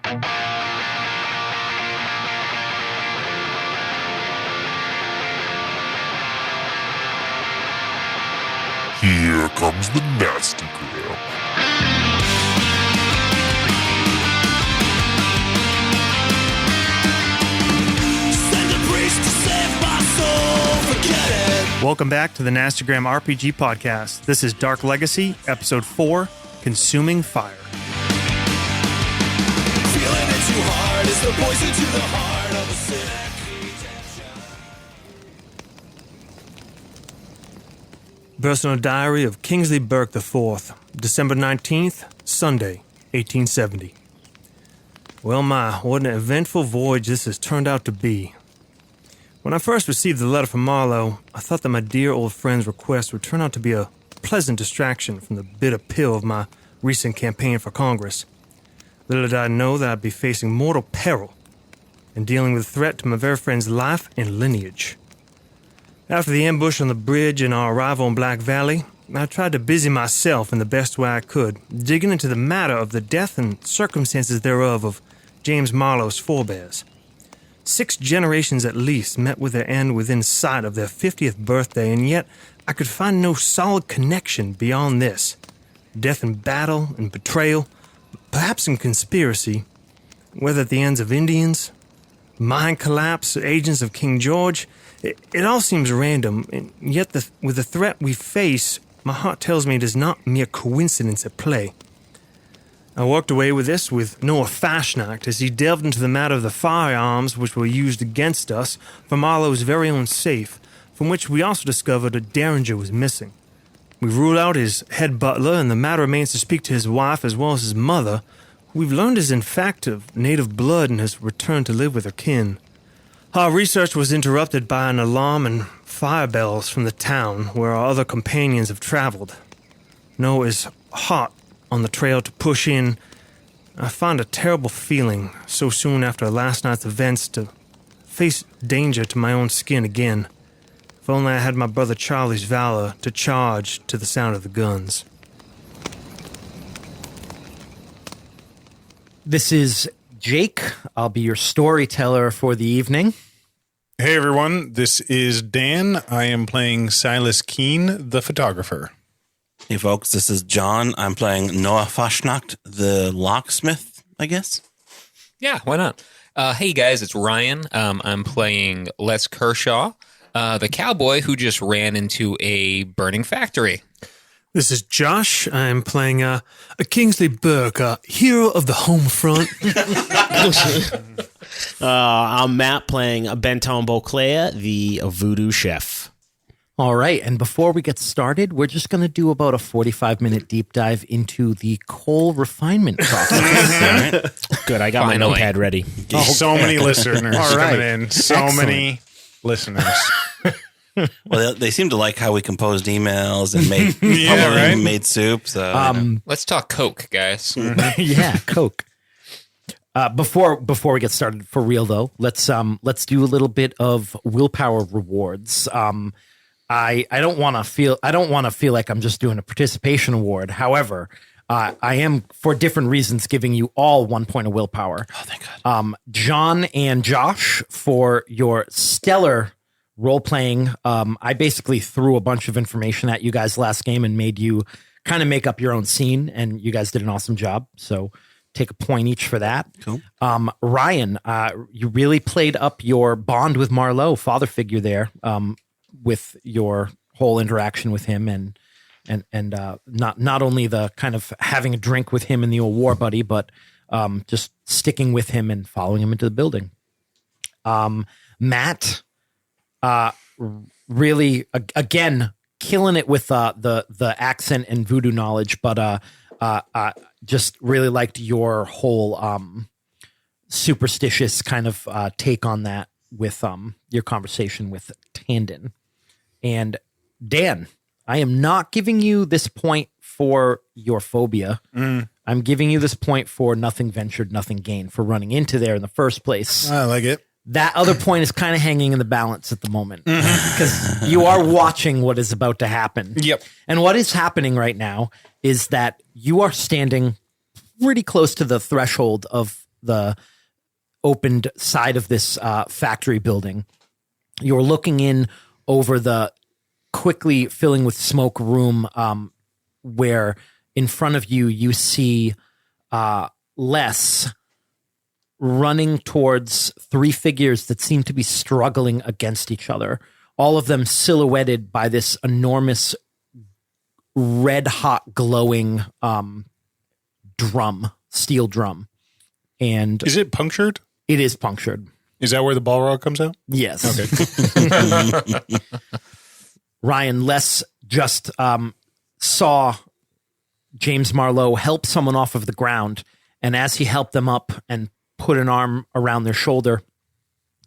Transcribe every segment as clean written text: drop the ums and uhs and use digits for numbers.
Here comes the Nastygram. Send a priest to save my soul, forget it. Welcome back to the Nastygram RPG podcast. This is Dark Legacy, Episode 4, Consuming Fire. Feeling it too hard is the poison to the heart of a sick. Personal Diary of Kingsley Burke IV, December 19th, Sunday, 1870. Well, what an eventful voyage this has turned out to be. When I first received the letter from Marlowe, I thought that my dear old friend's request would turn out to be a pleasant distraction from the bitter pill of my recent campaign for Congress. Little did I know that I'd be facing mortal peril and dealing with a threat to my very friend's life and lineage. After the ambush on the bridge and our arrival in Black Valley, I tried to busy myself in the best way I could, digging into the matter of the death and circumstances thereof of James Marlowe's forebears. 6 generations at least met with their end within sight of their 50th birthday, and yet I could find no solid connection beyond this. Death in battle and betrayal, perhaps in conspiracy, whether at the ends of Indians, mine collapse, agents of King George. It all seems random, and yet with the threat we face, my heart tells me it is not mere coincidence at play. I walked away with this with Noah Fashnacht as he delved into the matter of the firearms which were used against us from Marlowe's very own safe, from which we also discovered a derringer was missing. We ruled out his head butler, and the matter remains to speak to his wife as well as his mother, who we've learned is in fact of native blood and has returned to live with her kin. Our research was interrupted by an alarm and fire bells from the town where our other companions have traveled. Noah is hot on the trail to push in. I find a terrible feeling so soon after last night's events to face danger to my own skin again. If only I had my brother Charlie's valor to charge to the sound of the guns. This is Jake. I'll be your storyteller for the evening. Hey everyone, this is Dan. I am playing Silas Keene, the photographer. Hey folks, this is John. I'm playing Noah Fashnacht, the locksmith, I guess. Yeah, why not? Hey guys, it's Ryan. I'm playing Les Kershaw, the cowboy who just ran into a burning factory. This is Josh. I'm playing a Kingsley Burke, a hero of the home front. I'm Matt playing Benton Beauclair, the voodoo chef. All right, and before we get started, we're just going to do about a 45-minute deep dive into the coal refinement process. Good, I got my notepad ready. So many listeners coming in. So many listeners. Well, they seem to like how we composed emails and made made soup. So let's talk Coke, guys. Yeah, Coke. Before we get started for real though, let's do a little bit of willpower rewards. I don't want to feel like I'm just doing a participation award. However, I am for different reasons giving you all 1 point of willpower. Oh, thank God. John and Josh, for your stellar role playing. I basically threw a bunch of information at you guys last game and made you kind of make up your own scene, and you guys did an awesome job. So take a point each for that. Cool. Ryan, you really played up your bond with Marlowe, father figure there, with your whole interaction with him and not only the kind of having a drink with him in the old war buddy, but just sticking with him and following him into the building. Matt, really again killing it with the accent and voodoo knowledge, but just really liked your whole superstitious kind of take on that with your conversation with Tandon. And Dan, I am not giving you this point for your phobia. I'm giving you this point for nothing ventured, nothing gained, for running into there in the first place. I like it. That other point is kind of hanging in the balance at the moment because you are watching what is about to happen. Yep. And what is happening right now is that you are standing pretty close to the threshold of the opened side of this factory building. You're looking in over the quickly filling with smoke room, where in front of you see Les running towards three figures that seem to be struggling against each other, all of them silhouetted by this enormous red hot glowing steel drum. And Is it punctured? it is punctured. Is that where the Balrog comes out? Yes. Okay. Ryan, Les just saw James Marlowe help someone off of the ground, and as he helped them up and put an arm around their shoulder,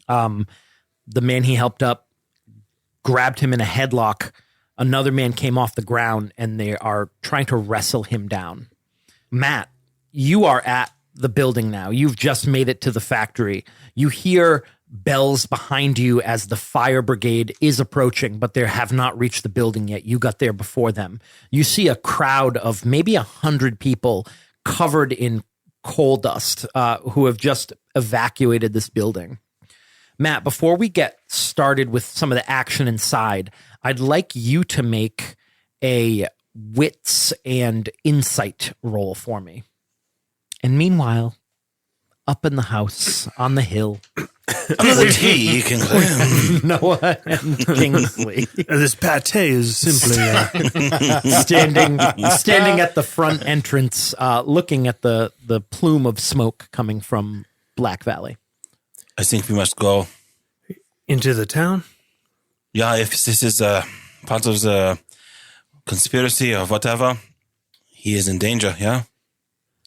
the man he helped up grabbed him in a headlock. Another man came off the ground, and they are trying to wrestle him down. Matt, you are at the building now. You've just made it to the factory. You hear bells behind you as the fire brigade is approaching, but they have not reached the building yet. You got there before them. You see a crowd of maybe 100 people covered in coal dust who have just evacuated this building. Matt, before we get started with some of the action inside, I'd like you to make a wits and insight roll for me. And meanwhile, up in the house, on the hill, Another tea you can claim. Noah and Kingsley This pate is simply standing at the front entrance, looking at the plume of smoke coming from Black Valley. I think we must go. into the town. Yeah, if this is part of the conspiracy or whatever, he is in danger, yeah?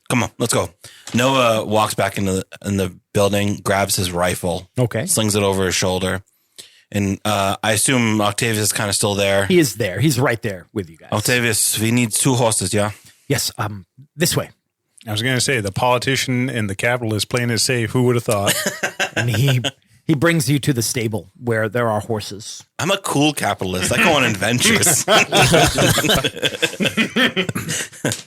Come on, let's go. Noah walks back in the building, grabs his rifle, Okay. slings it over his shoulder, and I assume Octavius is kind of still there. He is there. He's right there with you guys. Octavius, we need 2 horses, yeah? Yes, this way. I was going to say, the politician and the capitalist playing it safe. Who would have thought? And he brings you to the stable where there are horses. I'm a cool capitalist. I go on adventures.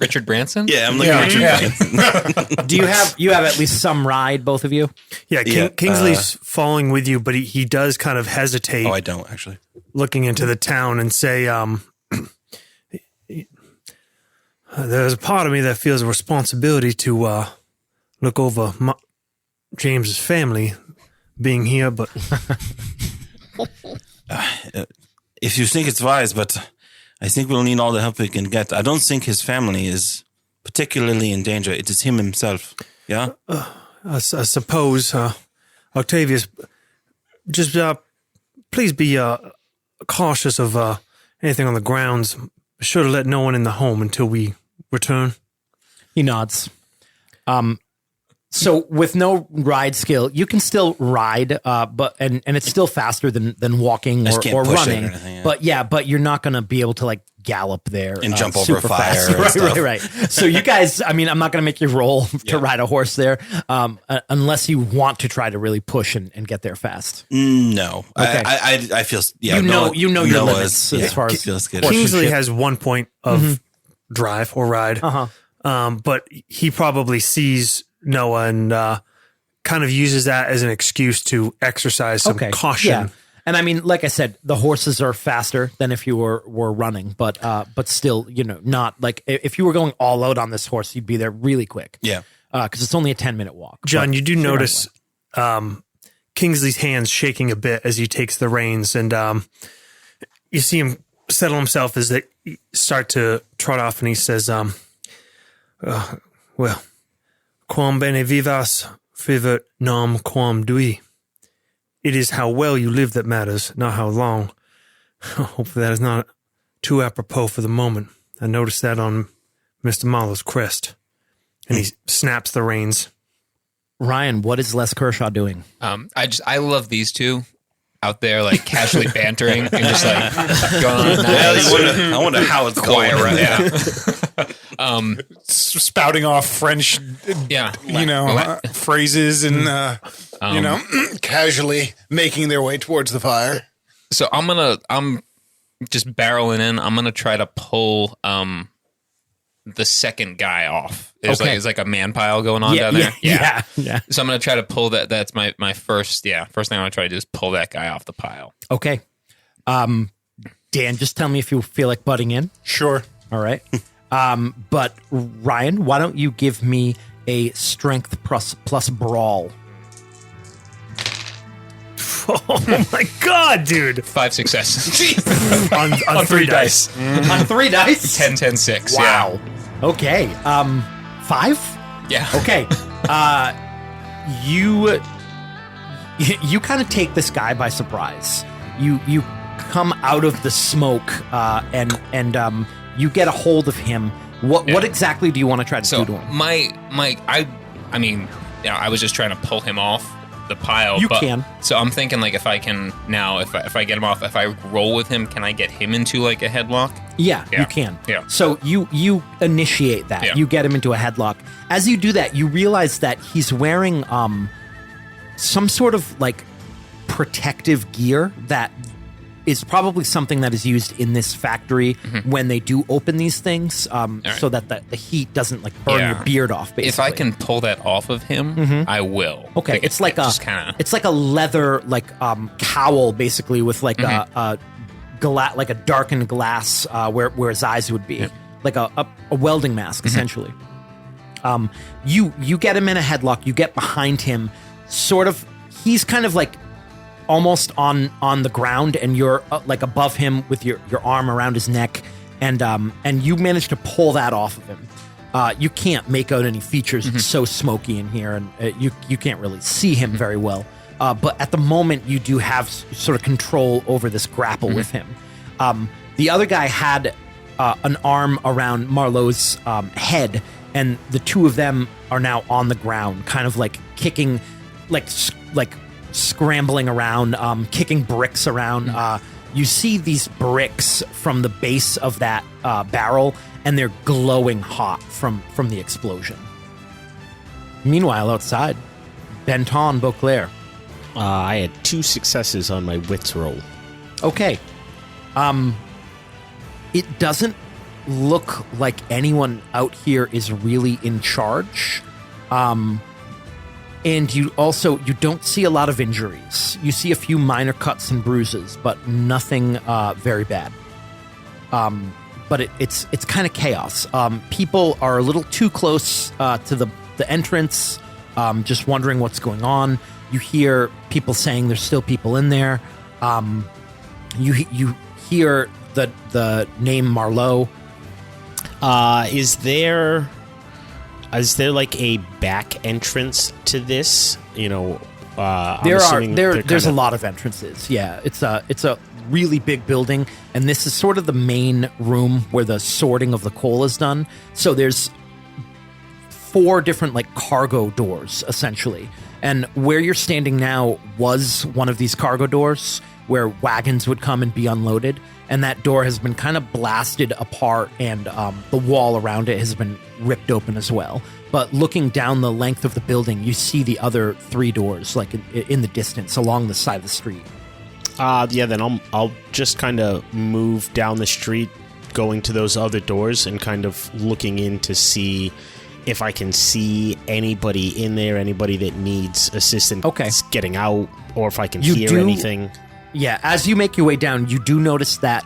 Richard Branson? Yeah, I'm like Richard Branson. Do you have at least some ride, both of you? Yeah, Kingsley's following with you, but he does kind of hesitate. Oh, I don't, actually. Looking into the town and say, there's a part of me that feels a responsibility to look over James's family being here, but If you think it's wise, but I think we'll need all the help we can get. I don't think his family is particularly in danger. It is him himself. Yeah? I suppose, Octavius, just please be cautious of anything on the grounds. Be sure to let no one in the home until we return. He nods. So with no ride skill, you can still ride, but it's still faster than walking or running. But you're not going to be able to like gallop there and jump over fire. Right. So you guys, I mean, I'm not going to make you roll to ride a horse there, unless you want to try to really push and get there fast. No, Okay. I feel You know your limits as far as Kingsley has 1 point of drive or ride, but he probably sees Noah and kind of uses that as an excuse to exercise some caution. Yeah. And I mean, like I said, the horses are faster than if you were running, but still, not like if you were going all out on this horse, you'd be there really quick. Yeah. Because it's only a 10-minute walk. John, you do notice Kingsley's hands shaking a bit as he takes the reins, and you see him settle himself as they start to trot off, and he says, well, quam bene vivas, fivet nam quam dui. It is how well you live that matters, not how long. Hopefully that is not too apropos for the moment. I noticed that on Mr. Marlowe's crest. And he snaps the reins. Ryan, what is Les Kershaw doing? I love these two out there, like casually bantering and just like going on. Nice. I wonder how it's going. Yeah. Spouting off French, phrases and, casually making their way towards the fire. So I'm just barreling in. I'm gonna try to pull the second guy off. There's Okay. like a man pile going on down there. Yeah. So I'm gonna try to pull that. That's my first thing I'm gonna try to do is pull that guy off the pile. Okay. Dan, just tell me if you feel like butting in. Sure. All right. But Ryan, why don't you give me a strength plus brawl? Oh my god, dude! 5 successes. on 3 dice. On 3 dice? 10, 10, 6. Wow. Okay. 5? Yeah. Okay. You kind of take this guy by surprise. You come out of the smoke and you get a hold of him. What exactly do you want to try to So do to him? I mean, I was just trying to pull him off the pile. You can. So I'm thinking like if I can now, if I get him off, if I roll with him, can I get him into like a headlock? Yeah, Yeah. you can. Yeah. So you initiate that. Yeah. You get him into a headlock. As you do that, you realize that he's wearing some sort of like protective gear that is probably something that is used in this factory when they do open these things, so that the heat doesn't like burn Yeah. your beard off. Basically, If I can pull that off of him, I will. Okay, it's like just kind of. it's like a leather like cowl basically with like a darkened glass where his eyes would be, like a welding mask essentially. You get him in a headlock. You get behind him, sort of. He's kind of like almost on the ground, and you're like above him with your arm around his neck, and you manage to pull that off of him. You can't make out any features. It's so smoky in here, and you can't really see him very well. But at the moment, you do have sort of control over this grapple with him. The other guy had an arm around Marlowe's head, and the two of them are now on the ground, kind of like kicking, like scrambling around, kicking bricks around. You see these bricks from the base of that barrel, and they're glowing hot from the explosion. Meanwhile, outside, Benton Beauclair. I had 2 successes on my wits roll. Okay. It doesn't look like anyone out here is really in charge. And you don't see a lot of injuries. You see a few minor cuts and bruises, but nothing very bad. But it's kind of chaos. People are a little too close to the entrance, just wondering what's going on. You hear people saying there's still people in there. You hear the name Marlowe. Is there like a back entrance to this? You know, there's a lot of entrances. Yeah, it's a really big building, and this is sort of the main room where the sorting of the coal is done. So there's 4 different like cargo doors essentially, and where you're standing now was one of these cargo doors where wagons would come and be unloaded. And that door has been kind of blasted apart, and the wall around it has been ripped open as well. But looking down the length of the building, you see the other 3 doors, like in the distance, along the side of the street. Then I'll just kind of move down the street, going to those other doors, and kind of looking in to see if I can see anybody in there, anybody that needs assistance getting out, or if I can hear anything. Yeah, as you make your way down, you do notice that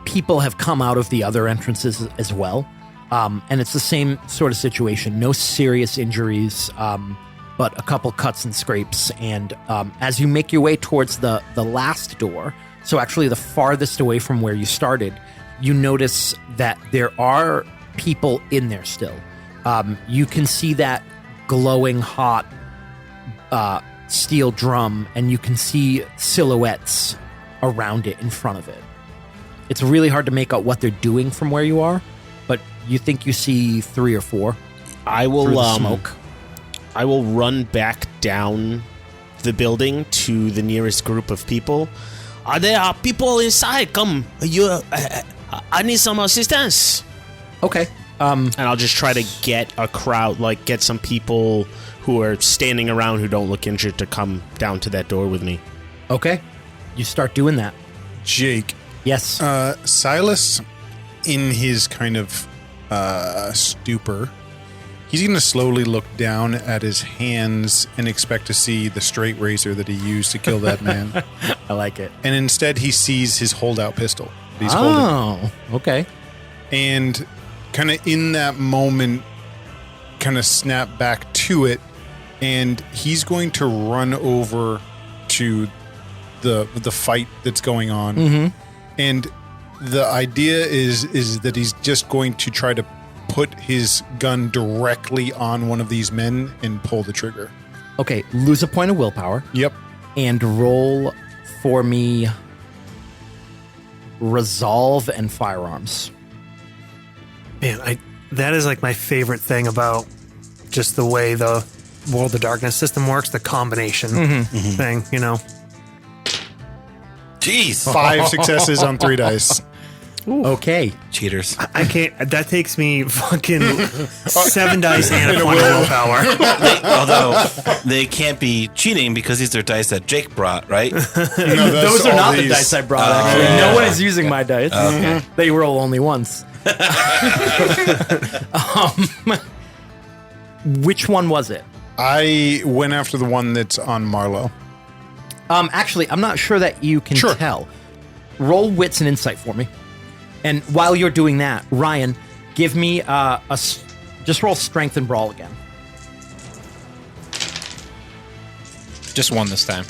people have come out of the other entrances as well. And it's the same sort of situation. No serious injuries, but a couple cuts and scrapes. And as you make your way towards the last door, so actually the farthest away from where you started, you notice that there are people in there still. You can see that glowing hot steel drum, and you can see silhouettes around it in front of it. It's really hard to make out what they're doing from where you are, but you think you see 3 or 4. I will through the smoke. I will run back down the building to the nearest group of people. There are people inside. Come, I need some assistance. Okay. And I'll just try to get a crowd, like get some people who are standing around who don't look injured to come down to that door with me. Okay. You start doing that. Jake, Yes. Silas, in his kind of stupor. He's going to slowly look down at his hands and expect to see the straight razor that he used to kill that man. I like it. And instead, he sees his holdout pistol that he's holding. Oh, okay. And kind of in that moment, kind of snap back to it. And he's going to run over to the fight that's going on. Mm-hmm. And the idea is that he's just going to try to put his gun directly on one of these men and pull the trigger. Okay, lose a point of willpower. Yep. And roll for me resolve and firearms. Man, that is like my favorite thing about just the way the World of Darkness system works, the combination thing, you know. Jeez. 5 successes on 3 dice. Okay. Cheaters. I can't. That takes me fucking 7 dice and a point of willpower. Although they can't be cheating because these are dice that Jake brought, right? No, that's Those are all not the these. dice I brought, actually. No one is using my dice. They roll only once. Which one was it? I went after the one that's on Marlowe. Actually, I'm not sure that you can Sure. tell. Roll wits and insight for me. And while you're doing that, Ryan, give me just roll strength and brawl again. Just one this time.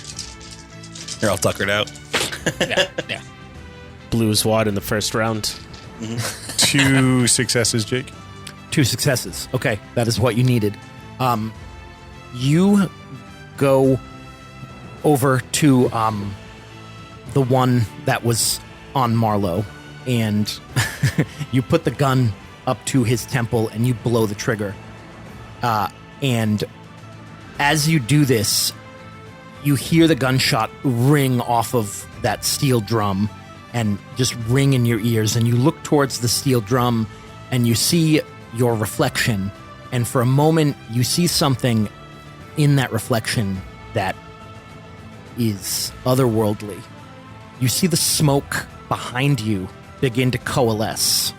You're all tuckered out. Yeah. Blues wad in the first round. 2 successes, Jake. 2 successes. Okay, that is what you needed. You go over to the one that was on Marlowe, and you put the gun up to his temple and you blow the trigger. And as you do this, you hear the gunshot ring off of that steel drum and just ring in your ears. And you look towards the steel drum and you see your reflection. And for a moment, you see something in that reflection that is otherworldly. You see the smoke behind you begin to coalesce.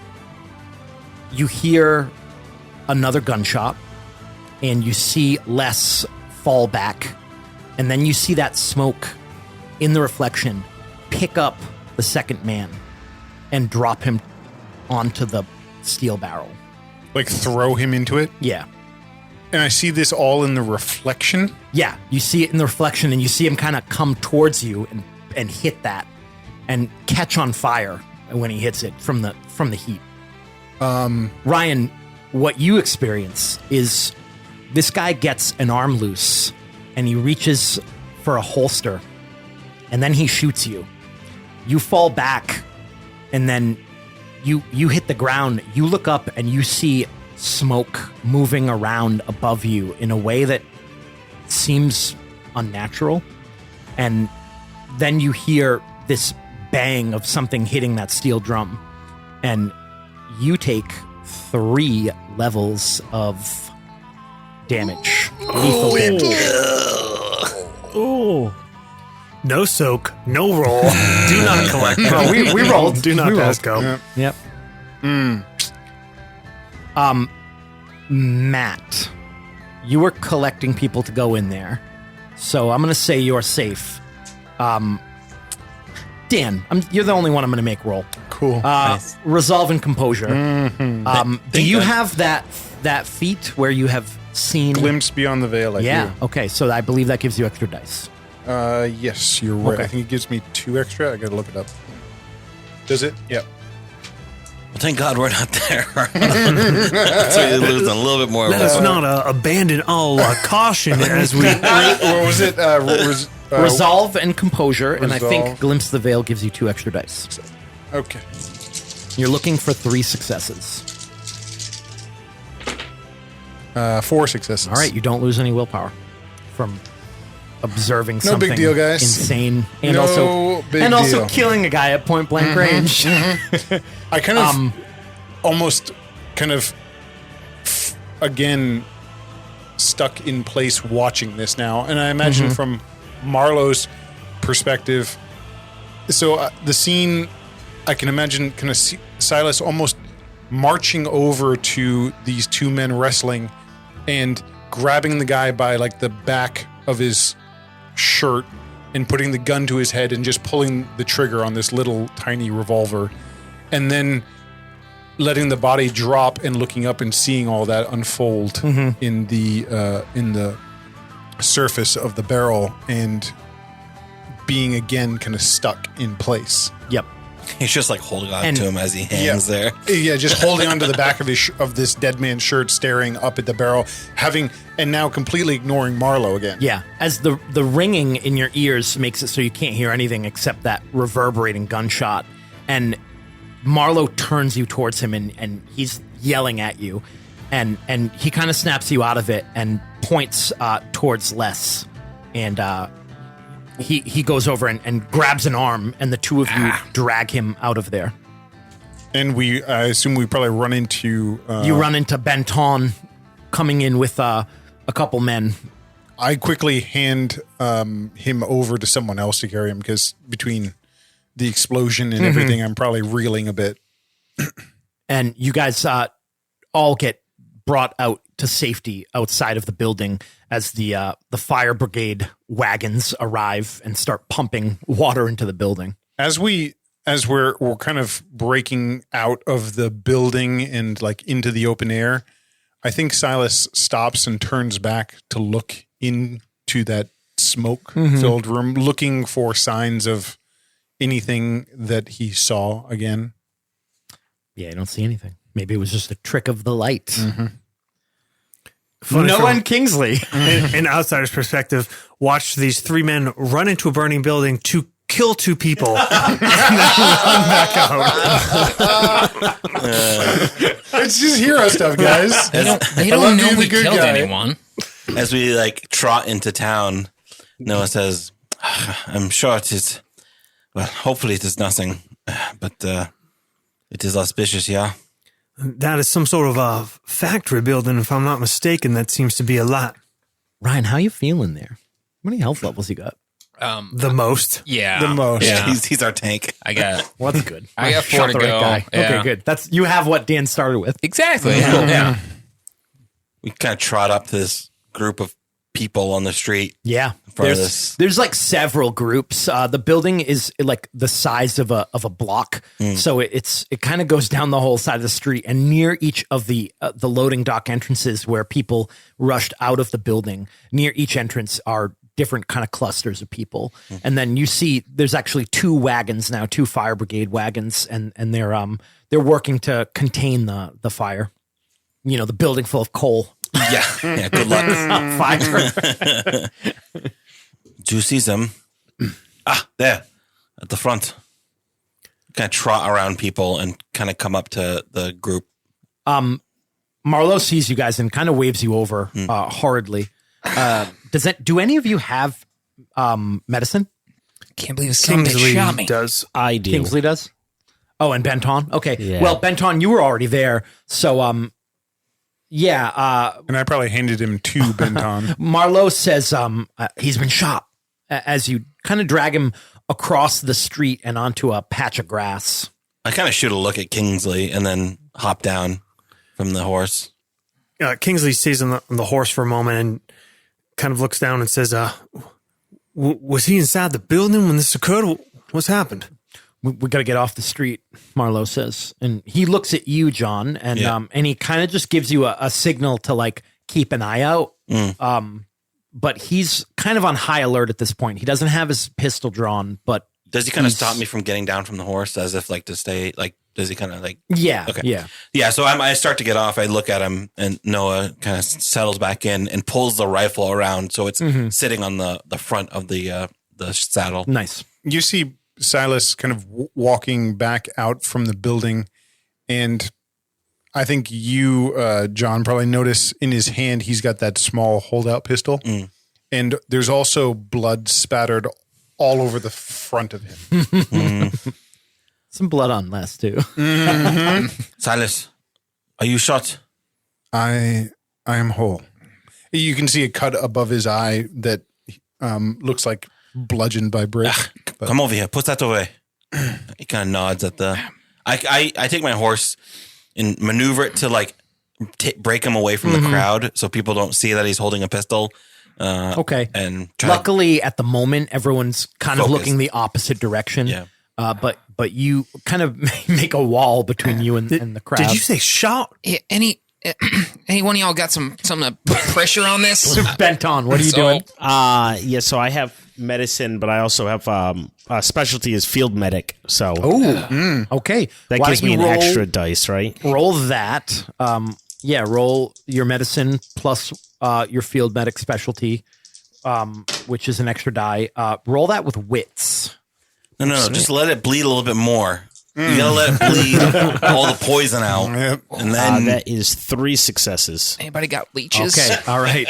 You hear another gunshot, and you see Les fall back, and then you see that smoke in the reflection pick up the second man and drop him onto the steel barrel. Like throw him into it. Yeah. And I see this all in the reflection. Yeah, you see it in the reflection, and you see him kind of come towards you and hit that and catch on fire when he hits it from the heat. Ryan, what you experience is this guy gets an arm loose, and he reaches for a holster, and then he shoots you. You fall back, and then you hit the ground. You look up, and you see smoke moving around above you in a way that seems unnatural. And then you hear this bang of something hitting that steel drum, and you take 3 levels of damage. Lethal damage. Oh. No soak, no roll. Do not collect. Oh, we rolled. Do not We pass rolled. go. Yeah. Yep. Matt, you were collecting people to go in there, so I'm going to say you're safe. Dan, you're the only one I'm going to make roll. Cool. Resolve and composure. Do Thank you God. have that feat where you have seen? Glimpse beyond the veil. I Yeah. do. Okay, so I believe that gives you extra dice. Yes, you're right. Okay. I think it gives me 2 extra. I gotta look it up. Does it? Yep. Well, thank God we're not there. So you lose a little bit more. Let us not abandon all caution as we. Or was it? Resolve and composure, and I think Resolve. Glimpse the Veil gives you 2 extra dice. Okay. You're looking for 3 successes. 4 successes. All right, you don't lose any willpower from observing No something big deal, guys. insane, and No also big also deal. killing a guy at point blank range. I kind of almost kind of again stuck in place watching this now, and I imagine from Marlowe's perspective. So the scene, I can imagine kind of Silas almost marching over to these two men wrestling and grabbing the guy by like the back of his shirt and putting the gun to his head and just pulling the trigger on this little tiny revolver, and then letting the body drop and looking up and seeing all that unfold in the surface of the barrel and being again kind of stuck in place. Yep. He's just like holding on to him as he hangs there. Yeah, just holding onto the back of his of this dead man's shirt, staring up at the barrel, and now completely ignoring Marlowe again. Yeah, as the ringing in your ears makes it so you can't hear anything except that reverberating gunshot. And Marlowe turns you towards him and he's yelling at you. And he kind of snaps you out of it and points towards Les. And he goes over and grabs an arm, and the two of you drag him out of there. And I assume we probably run into... you run into Benton coming in with a couple men. I quickly hand him over to someone else to carry him, because between the explosion and everything, I'm probably reeling a bit. And you guys all get brought out to safety outside of the building as the fire brigade wagons arrive and start pumping water into the building. As we're kind of breaking out of the building and like into the open air, I think Silas stops and turns back to look into that smoke-filled room, looking for signs of anything that he saw again. Yeah, I don't see anything. Maybe it was just a trick of the light. Funny no from- one Kingsley. An outsider's perspective, watched these three men run into a burning building to kill two people and then run back out. It's just hero stuff, guys. They don't love know being we the good killed guy. anyone. As we like trot into town, Noah says, I'm sure it is, well, hopefully it is nothing, but it is auspicious, yeah? That is some sort of a factory building, if I'm not mistaken. That seems to be a lot. Ryan, how you feeling there? How many health levels you got? The most. Yeah. The most. Yeah. He's our tank. I got Well, that's good. I got Shot 4 to the right go. guy. Yeah. Okay, good. That's you have what Dan started with. Exactly. Yeah. We kind of trot up to this group of people on the street. Yeah, In front of this. there's like several groups. The building is like the size of a block, so it kind of goes down the whole side of the street. And near each of the loading dock entrances where people rushed out of the building, near each entrance are different kind of clusters of people. And then you see there's actually 2 wagons now, 2 fire brigade wagons, and they're working to contain the fire. You know, the building full of coal. Yeah, good luck. Fire. Do you see them? There, at the front. Kind of trot around people and kind of come up to the group. Marlowe sees you guys and kind of waves you over hurriedly. Do any of you have medicine? Can't believe somebody Kingsley shot me. does. I do. Kingsley does. Oh, and Benton. Okay. Yeah. Well, Benton, you were already there, so yeah. And I probably handed him 2 Benton. Marlowe says he's been shot as you kind of drag him across the street and onto a patch of grass. I kind of shoot a look at Kingsley and then hop down from the horse. Kingsley stays on the horse for a moment and kind of looks down and says, was he inside the building when this occurred? What's happened? We got to get off the street, Marlowe says. And he looks at you, John, and and he kind of just gives you a signal to like keep an eye out. But he's kind of on high alert at this point. He doesn't have his pistol drawn, but Does he kind of stop me from getting down from the horse as if like to stay, like, does he kind of like... yeah, Okay. yeah. Yeah, so I start to get off. I look at him, and Noah kind of settles back in and pulls the rifle around, so it's sitting on the front of the saddle. Nice. You see Silas kind of walking back out from the building, and I think you, John, probably notice in his hand he's got that small holdout pistol, and there's also blood spattered all over the front of him. Some blood on Les too. Silas, are you shot? I am whole. You can see a cut above his eye that looks like bludgeoned by brick. But Come over here. Put that away. He kind of nods at the... I take my horse and maneuver it to like break him away from the crowd so people don't see that he's holding a pistol. Okay. And try luckily at the moment, everyone's kind of Focus. looking the opposite direction. Yeah. But you kind of make a wall between you and the crowd. Did you say shot? Yeah, any one of y'all got something to put pressure on this? Benton, what are you So- doing? Yeah, so I have medicine, but I also have a specialty is field medic. So Okay. that Why gives don't me you an roll- extra dice, right? Roll that. Roll your medicine plus your field medic specialty, which is an extra die. Roll that with wits. No, just let it bleed a little bit more. You gotta let it bleed all the poison out, Yep. and then That is 3 successes. Anybody got leeches? Okay, all right.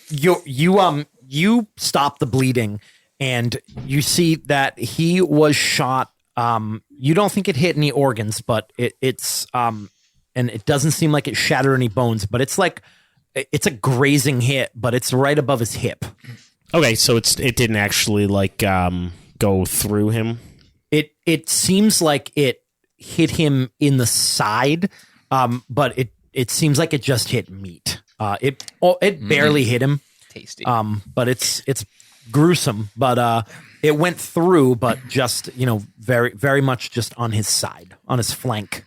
You stop the bleeding, and you see that he was shot. You don't think it hit any organs, but it's and it doesn't seem like it shattered any bones. But it's like it's a grazing hit, but it's right above his hip. Okay, so it didn't actually like go through him. It seems like it hit him in the side, but it seems like it just hit meat. It barely hit him. Tasty. But it's gruesome. But it went through, but just very very much just on his side, on his flank.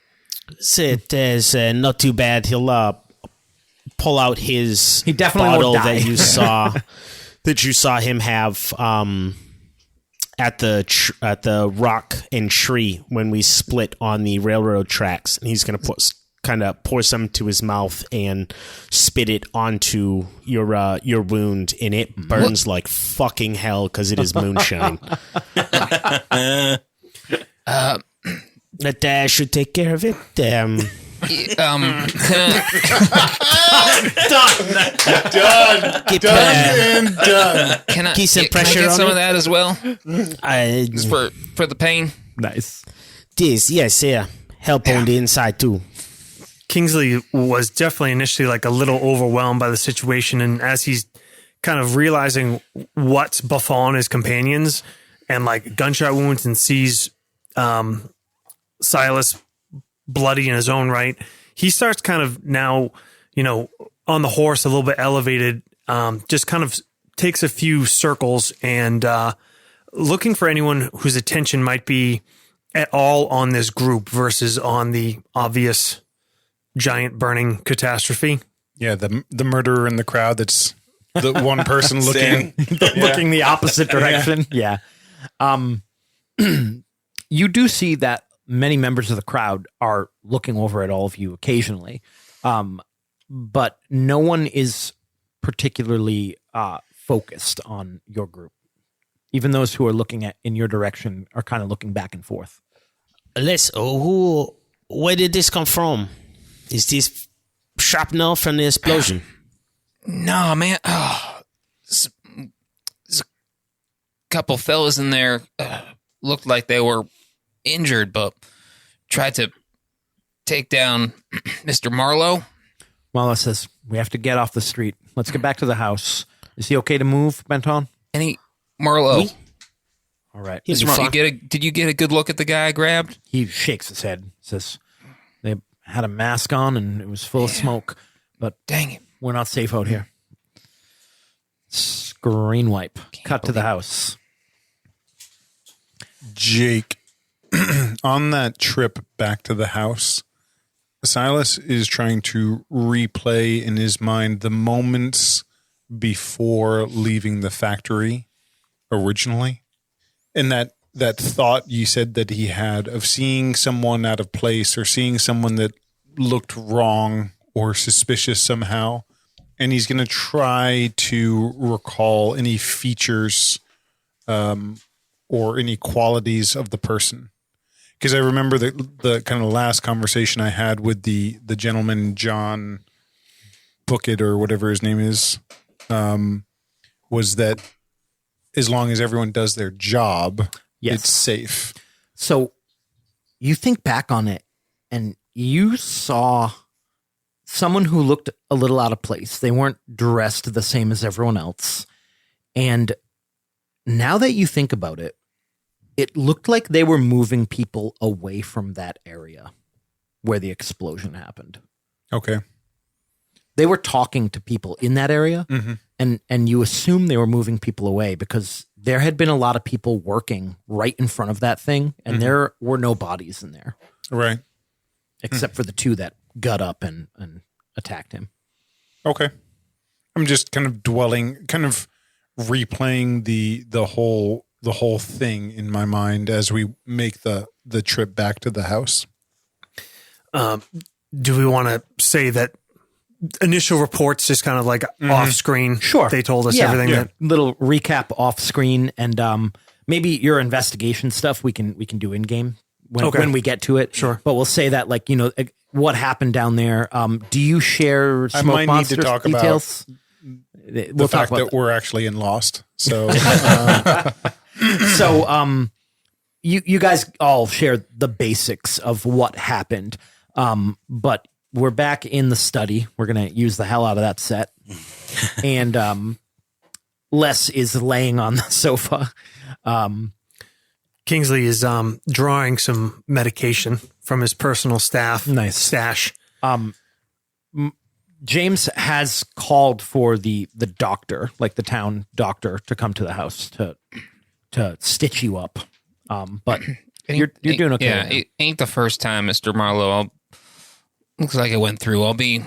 It is not too bad. He'll pull out his He definitely bottle won't die. that you saw that you saw him have at the rock and tree when we split on the railroad tracks, and he's going to pour some to his mouth and spit it onto your wound, and it burns like fucking hell because it is moonshine. That should take care of it. Done. Can I Keep some can I pressure get on some it? of that as well I, for the pain? Nice. this, yes, yeah. Help on the inside too. Kingsley was definitely initially like a little overwhelmed by the situation, and as he's kind of realizing what's befallen his companions and like gunshot wounds, and sees Silas bloody in his own right, he starts kind of now, on the horse, a little bit elevated, just kind of takes a few circles and looking for anyone whose attention might be at all on this group versus on the obvious giant burning catastrophe. Yeah, the murderer in the crowd that's the one person looking. Looking the opposite direction. Yeah. You do see that many members of the crowd are looking over at all of you occasionally. But no one is particularly focused on your group. Even those who are looking in your direction are kind of looking back and forth. Where did this come from? Is this shrapnel from the explosion? No, man. Oh, there's a couple fellas in there looked like they were injured, but tried to take down Mr. Marlowe. Marlowe says, we have to get off the street. Let's get back to the house. Is he okay to move, Benton? Marlowe. All right. He's Mr. Marlowe, fine. did you get a good look at the guy I grabbed? He shakes his head. Says, they had a mask on and it was full of smoke. But Dang it. we're not safe out here. Screen wipe. Cut to the house. Jake, on that trip back to the house, Silas is trying to replay in his mind the moments before leaving the factory originally. And that thought you said that he had of seeing someone out of place or seeing someone that looked wrong or suspicious somehow. And he's going to try to recall any features or any qualities of the person. Because I remember the kind of last conversation I had with the gentleman, John Bookett or whatever his name is, was that as long as everyone does their job, Yes. it's safe. So you think back on it and you saw someone who looked a little out of place. They weren't dressed the same as everyone else. And now that you think about it, it looked like they were moving people away from that area. where the explosion happened. Okay. They were talking to people in that area, and you assume they were moving people away because there had been a lot of people working right in front of that thing, and there were no bodies in there. Right. Except for the two that got up and attacked him. Okay. I'm just kind of replaying the whole thing in my mind as we make the trip back to the house. Do we want to say that initial reports just kind of like off screen? Sure. They told us everything. Yeah. That Little recap off screen, and maybe your investigation stuff we can do in game when we get to it. Sure. But we'll say that what happened down there. Do you share smoke I might need monster to talk details? The fact that we're actually in Lost. So So you guys all share the basics of what happened. But we're back in the study. We're going to use the hell out of that set. And Les is laying on the sofa. Kingsley is drawing some medication from his personal stash. James has called for the doctor, like the town doctor, to come to the house to stitch you up. But you're doing okay. Yeah, now. it ain't the first time, Mr. Marlowe. Looks like it went through. I'll be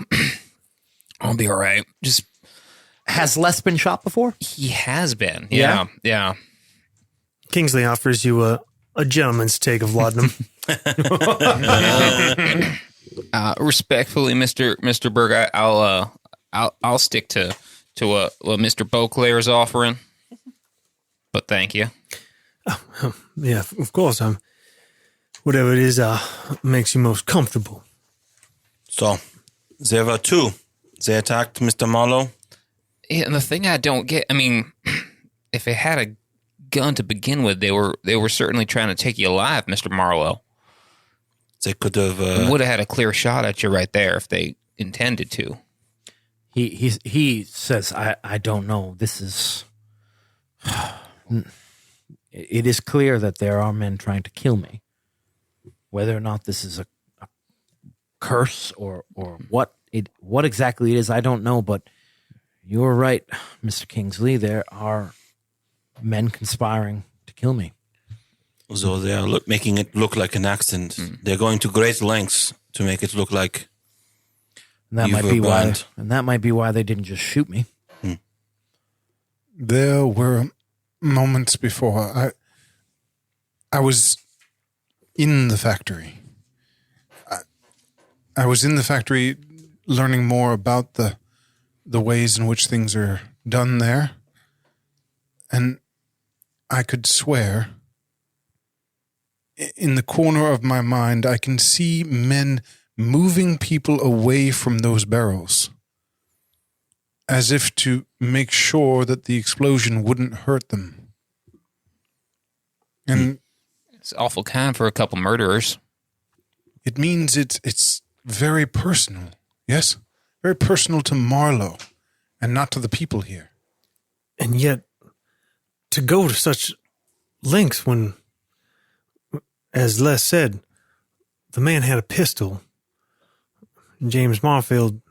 all right. Just Has Les been shot before? he has been. Yeah? Yeah. Kingsley offers you a gentleman's take of laudanum. Respectfully, Mr. Berg, I'll stick to what Mr. Beauclair is offering. But thank you. Yeah, of course. Whatever it is makes you most comfortable. So, there were two. They attacked Mr. Marlowe. Yeah, and the thing I don't get, I mean, if it had a gun to begin with, they were certainly trying to take you alive, Mr. Marlowe. They could have... Would have had a clear shot at you right there if they intended to. He says, I don't know. This is... It is clear that there are men trying to kill me. Whether or not this is a curse or what exactly it is, I don't know. But you're right, Mr. Kingsley. There are men conspiring to kill me. So they are making it look like an accident. They're going to great lengths to make it look like And that you might were be banned. why they didn't just shoot me. there were moments before I was in the factory. I was in the factory learning more about the ways in which things are done there. And I could swear, in the corner of my mind, I can see men moving people away from those barrels, as if to make sure that the explosion wouldn't hurt them. And It's awful kind for a couple murderers. it means it's very personal, yes? Very personal to Marlowe, and not to the people here. And yet, to go to such lengths when, as Les said, the man had a pistol. James Marlowe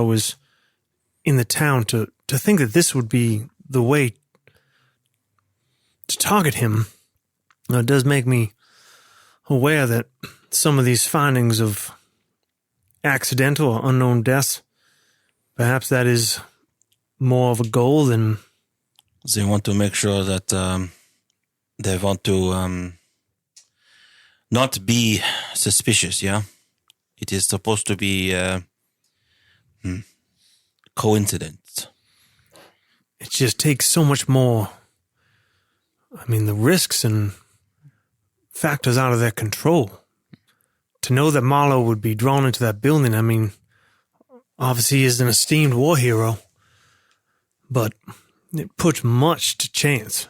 was in the town. To think that this would be the way to target him does make me aware that some of these findings of accidental or unknown deaths, perhaps that is more of a goal than... they want to make sure that they want to not be suspicious, yeah? It is supposed to be coincidence. It just takes so much more. I mean, the risks and factors out of their control. To know that Marlowe would be drawn into that building, I mean, obviously he is an esteemed war hero, but it puts much to chance.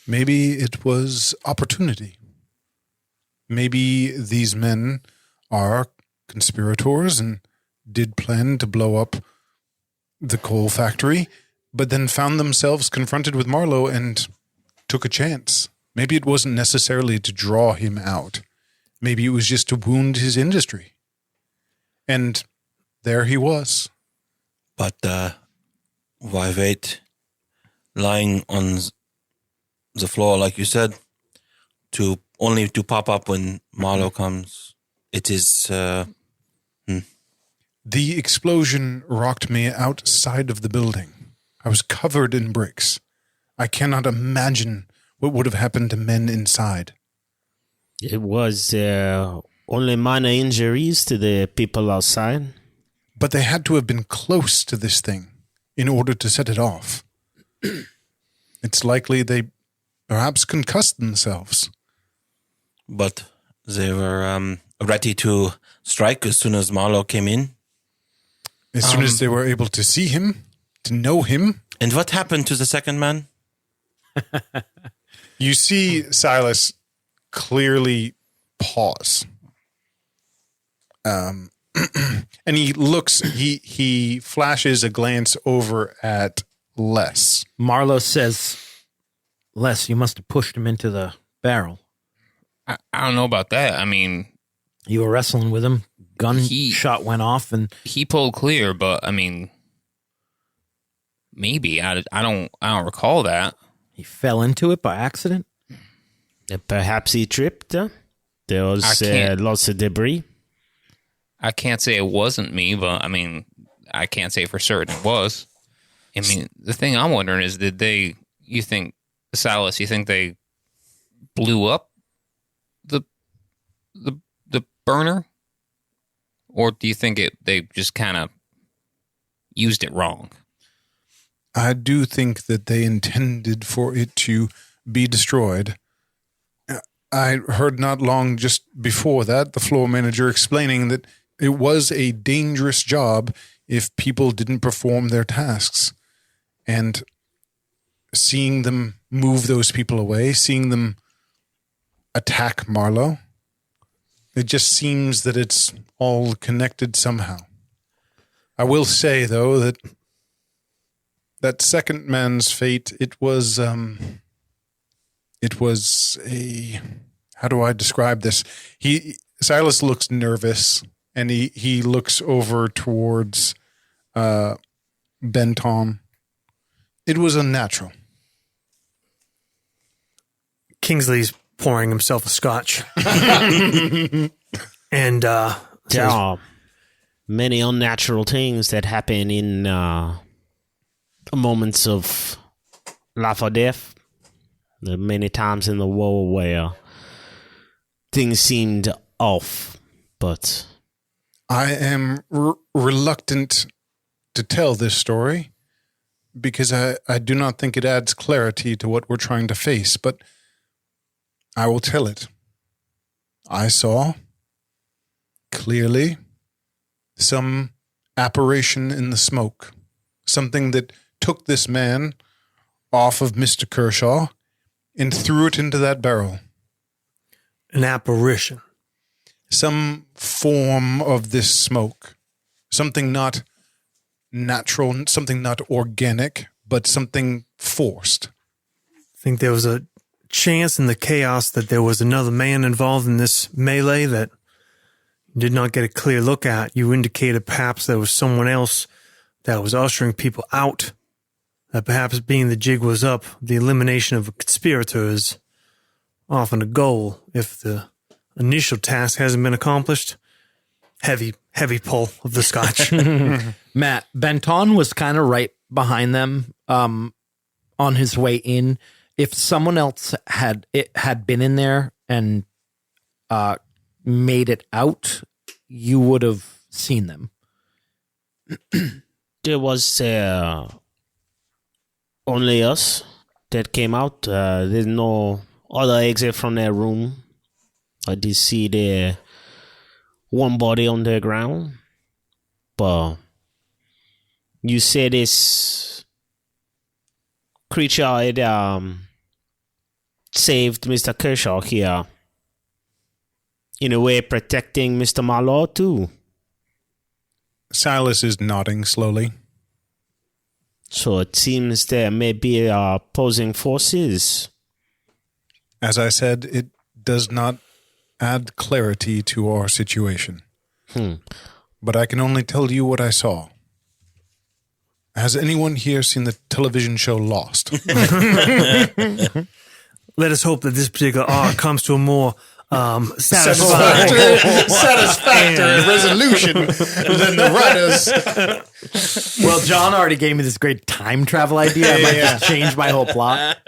Maybe it was opportunity. Maybe these men are conspirators and did plan to blow up the coal factory, but then found themselves confronted with Marlowe and took a chance. Maybe it wasn't necessarily to draw him out. Maybe it was just to wound his industry. And there he was. But why wait lying on the floor, like you said, to only to pop up when Marlowe comes? It is... The explosion rocked me outside of the building. I was covered in bricks. I cannot imagine what would have happened to men inside. It was only minor injuries to the people outside. But they had to have been close to this thing in order to set it off. It's likely they perhaps concussed themselves. But they were ready to strike as soon as Marlowe came in. As soon as they were able to see him, to know him. And what happened to the second man? You see Silas clearly pause. And he looks, he flashes a glance over at Les. Marlowe says, Les, you must have pushed him into the barrel. I don't know about that. I mean, You were wrestling with him. Gunshot went off, and he pulled clear. But I mean, maybe I don't recall that. he fell into it by accident. Perhaps he tripped. There was lots of debris. I can't say it wasn't me, but I mean, I can't say for certain it was. I mean, the thing I'm wondering is, you think they blew up the burner? Or do you think they just kind of used it wrong? I do think that they intended for it to be destroyed. I heard not long just before that the floor manager explaining that it was a dangerous job if people didn't perform their tasks. And seeing them move those people away, seeing them attack Marlowe, it just seems that it's all connected somehow. I will say, though, that second man's fate, it was a, how do I describe this? Silas looks nervous, and he looks over towards Benton. It was unnatural. Kingsley's pouring himself a scotch. And There are many unnatural things that happen in moments of life or death. There are many times in the war where things seemed off, but I am reluctant to tell this story because I do not think it adds clarity to what we're trying to face, but I will tell it. I saw clearly some apparition in the smoke, something that took this man off of Mr. Kershaw and threw it into that barrel. an apparition. Some form of this smoke, something not natural, something not organic, but something forced. I think there was a chance in the chaos that there was another man involved in this melee that you did not get a clear look at. You indicated perhaps there was someone else that was ushering people out, that perhaps being the jig was up, the elimination of a conspirator is often a goal if the initial task hasn't been accomplished. Heavy pull of the scotch. Matt, Benton was kind of right behind them on his way in. If someone else had been in there and made it out, you would have seen them. there was only us that came out. There's no other exit from their room. I did see the one body on the ground, but you said this creature had saved Mr. Kershaw here, in a way protecting Mr. Marlowe too. Silas is nodding slowly. So it seems there may be opposing forces. As I said, it does not add clarity to our situation. But I can only tell you what I saw. Has anyone here seen the television show Lost? Let us hope that this particular arc comes to a more satisfying Satisfactory resolution than the writers. Well, John already gave me this great time travel idea. I might just change my whole plot.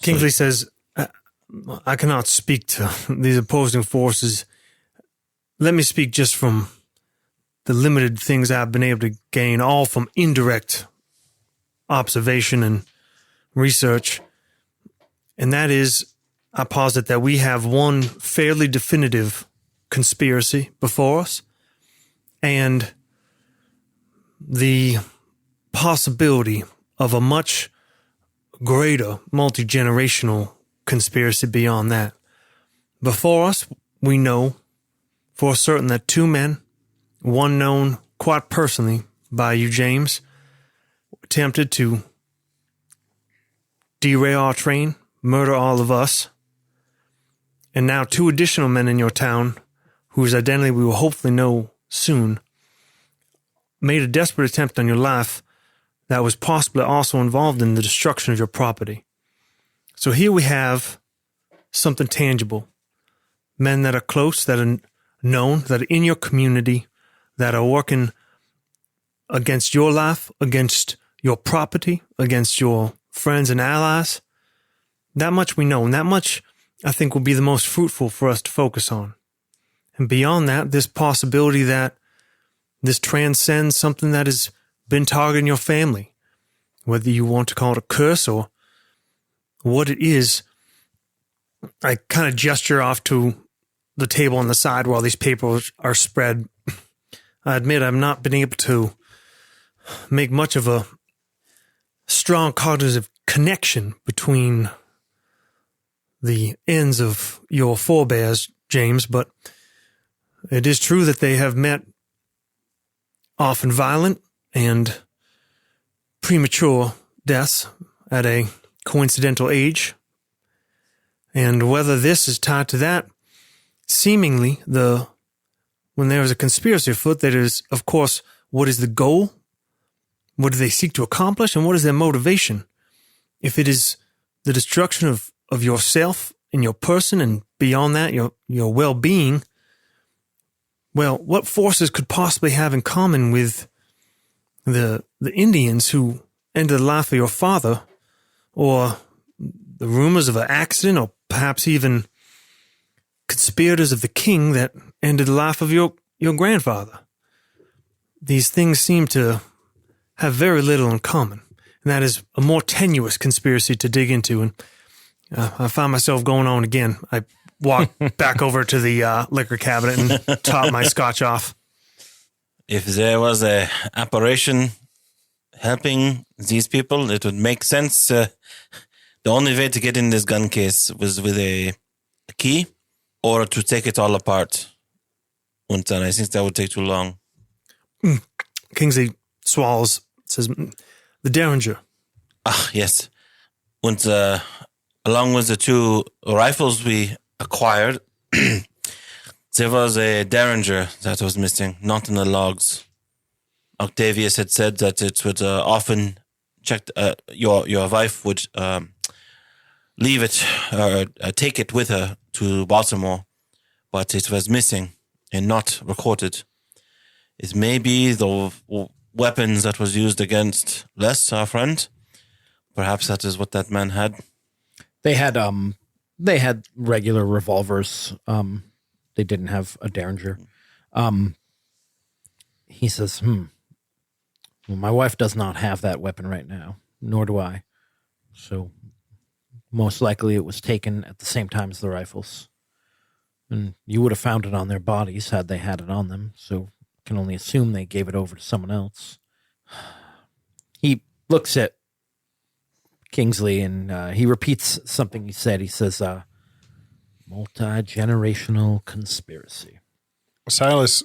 Kingsley says, I cannot speak to these opposing forces. Let me speak just from the limited things I've been able to gain, all from indirect observation and research. And that is, I posit that we have one fairly definitive conspiracy before us, and the possibility of a much greater multi-generational conspiracy beyond that. Before us, we know for certain that two men, one known quite personally by you, James, attempted to derail our train, murder all of us, and now two additional men in your town, whose identity we will hopefully know soon, made a desperate attempt on your life that was possibly also involved in the destruction of your property. So here we have something tangible. Men that are close, that are known, that are in your community, that are working against your life, against your property, against your friends and allies. That much we know, and that much I think will be the most fruitful for us to focus on. And beyond that, this possibility that this transcends something that has been targeting your family, whether you want to call it a curse or what it is. I kind of gesture off to the table on the side while these papers are spread. I admit I've not been able to make much of a strong cognitive connection between the ends of your forebears, James, but it is true that they have met often violent and premature deaths at a coincidental age. And whether this is tied to that, seemingly when there is a conspiracy afoot, that is, of course, what is the goal? What do they seek to accomplish? And what is their motivation? If it is the destruction of yourself and your person, and beyond that, your well-being, well, what forces could possibly have in common with the Indians who ended the life of your father, or the rumors of an accident, or perhaps even conspirators of the king that ended the life of your grandfather? These things seem to have very little in common, and that is a more tenuous conspiracy to dig into. And I find myself going on again. I walk back over to the liquor cabinet and top my scotch off. If there was a apparition helping these people, it would make sense. The only way to get in this gun case was with a key, or to take it all apart. And I think that would take too long. Kingsley swallows, says, the Derringer. Ah, yes. And along with the two rifles we acquired, there was a Derringer that was missing, not in the logs. Octavius had said that it would often check. Your wife would leave it or take it with her to Baltimore, but it was missing and not recorded. It may be the weapons that was used against Les, our friend. Perhaps that is what that man had. They had regular revolvers. They didn't have a Derringer. He says, well, my wife does not have that weapon right now, nor do I. So most likely it was taken at the same time as the rifles. And you would have found it on their bodies had they had it on them. So can only assume they gave it over to someone else. He looks at Kingsley and he repeats something he said. He says, multi-generational conspiracy. Silas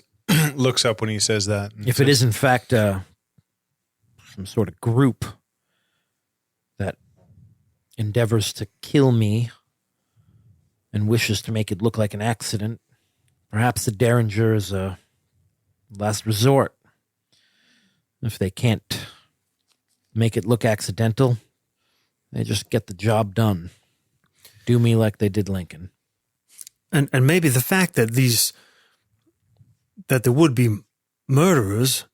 looks up when he says that. If it is in fact some sort of group that endeavors to kill me and wishes to make it look like an accident. Perhaps the Derringer is a last resort. If they can't make it look accidental, they just get the job done. Do me like they did Lincoln. And maybe the fact that that there would be murderers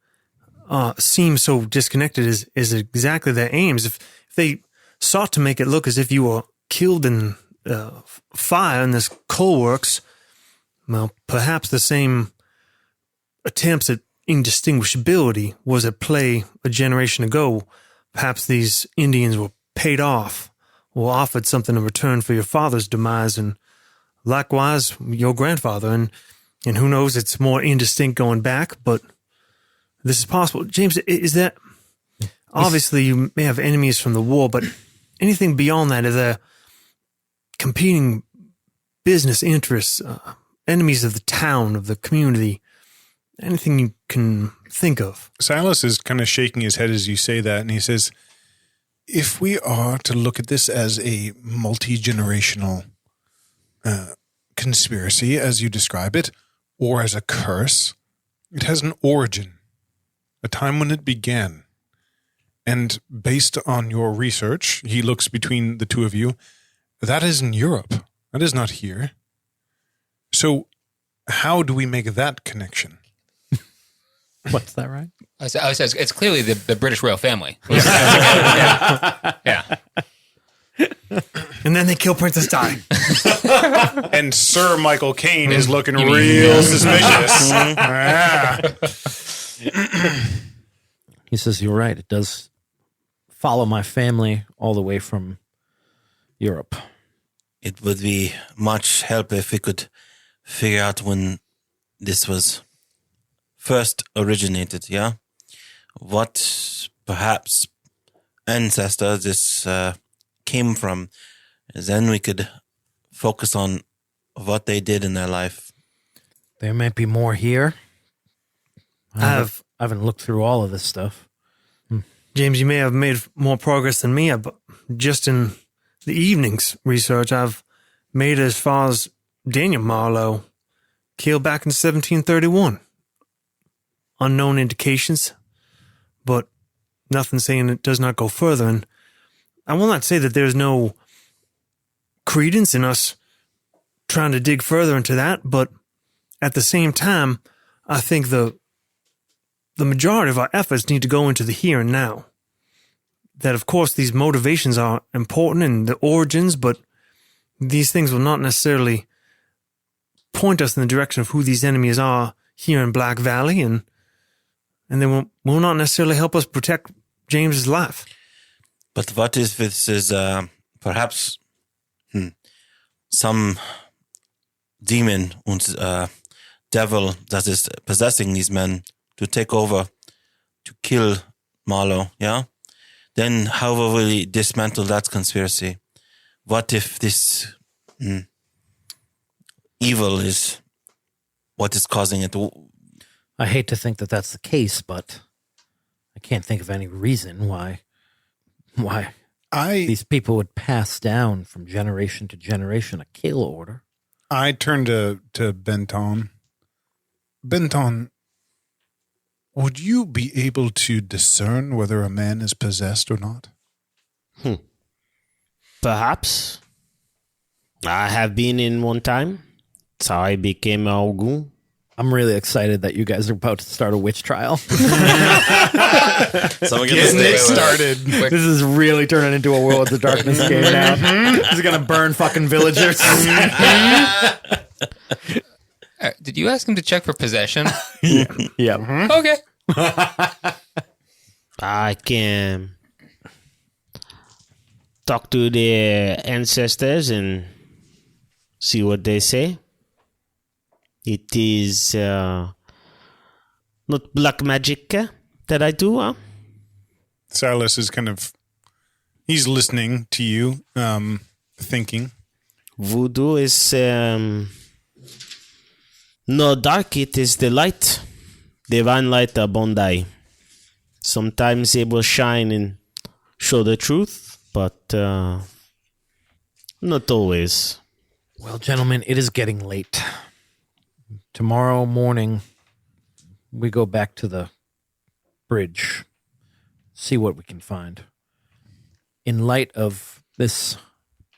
seem so disconnected is exactly their aims. If they sought to make it look as if you were killed in fire in this coal works, well, perhaps the same attempts at indistinguishability was at play a generation ago. Perhaps these Indians were paid off or offered something in return for your father's demise, and likewise your grandfather. And who knows, it's more indistinct going back, but this is possible. James, is that... Obviously, you may have enemies from the war, but anything beyond that, are there competing business interests, enemies of the town, of the community, anything you can think of? Silas is kind of shaking his head as you say that, and he says, if we are to look at this as a multi-generational conspiracy, as you describe it, or as a curse, it has an origin, a time when it began. And based on your research, he looks between the two of you, that is in Europe. That is not here. So how do we make that connection? What's that, right? I said it's clearly the British royal family. Yeah. And then they kill Princess Di. And Sir Michael Caine is looking You mean- real suspicious. He says, you're right. It does follow my family all the way from Europe. It would be much help if we could figure out when this was first originated, yeah? What perhaps ancestor this came from. Then we could focus on what they did in their life. There may be more here. I I haven't looked through all of this stuff. James, you may have made more progress than me, but just in the evening's research, I've made it as far as Daniel Marlowe, killed back in 1731. Unknown indications, but nothing saying it does not go further. And I will not say that there's no credence in us trying to dig further into that, but at the same time, I think the majority of our efforts need to go into the here and now. That, of course, these motivations are important and the origins, but these things will not necessarily point us in the direction of who these enemies are here in Black Valley, and they will not necessarily help us protect James's life. But what if this is perhaps some demon and devil that is possessing these men to take over, to kill Marlowe, yeah? Then how will we dismantle that conspiracy? What if this evil is what is causing it? I hate to think that that's the case, but I can't think of any reason why these people would pass down from generation to generation a kill order. I turn to Benton. Benton, would you be able to discern whether a man is possessed or not? Perhaps. I have been in one time. That's how I became a Ogun. I'm really excited that you guys are about to start a witch trial. Someone get Getting it this started. This is really turning into a World of Darkness game now. This is going to burn fucking villagers. Did you ask him to check for possession? Yeah. Okay. I can talk to their ancestors and see what they say. It is not black magic that I do, huh? Silas is he's listening to you, thinking. Voodoo is no dark, it is the light. Divine light Bondi. Sometimes it will shine and show the truth, but not always. Well, gentlemen, it is getting late. Tomorrow morning, we go back to the bridge, see what we can find. In light of this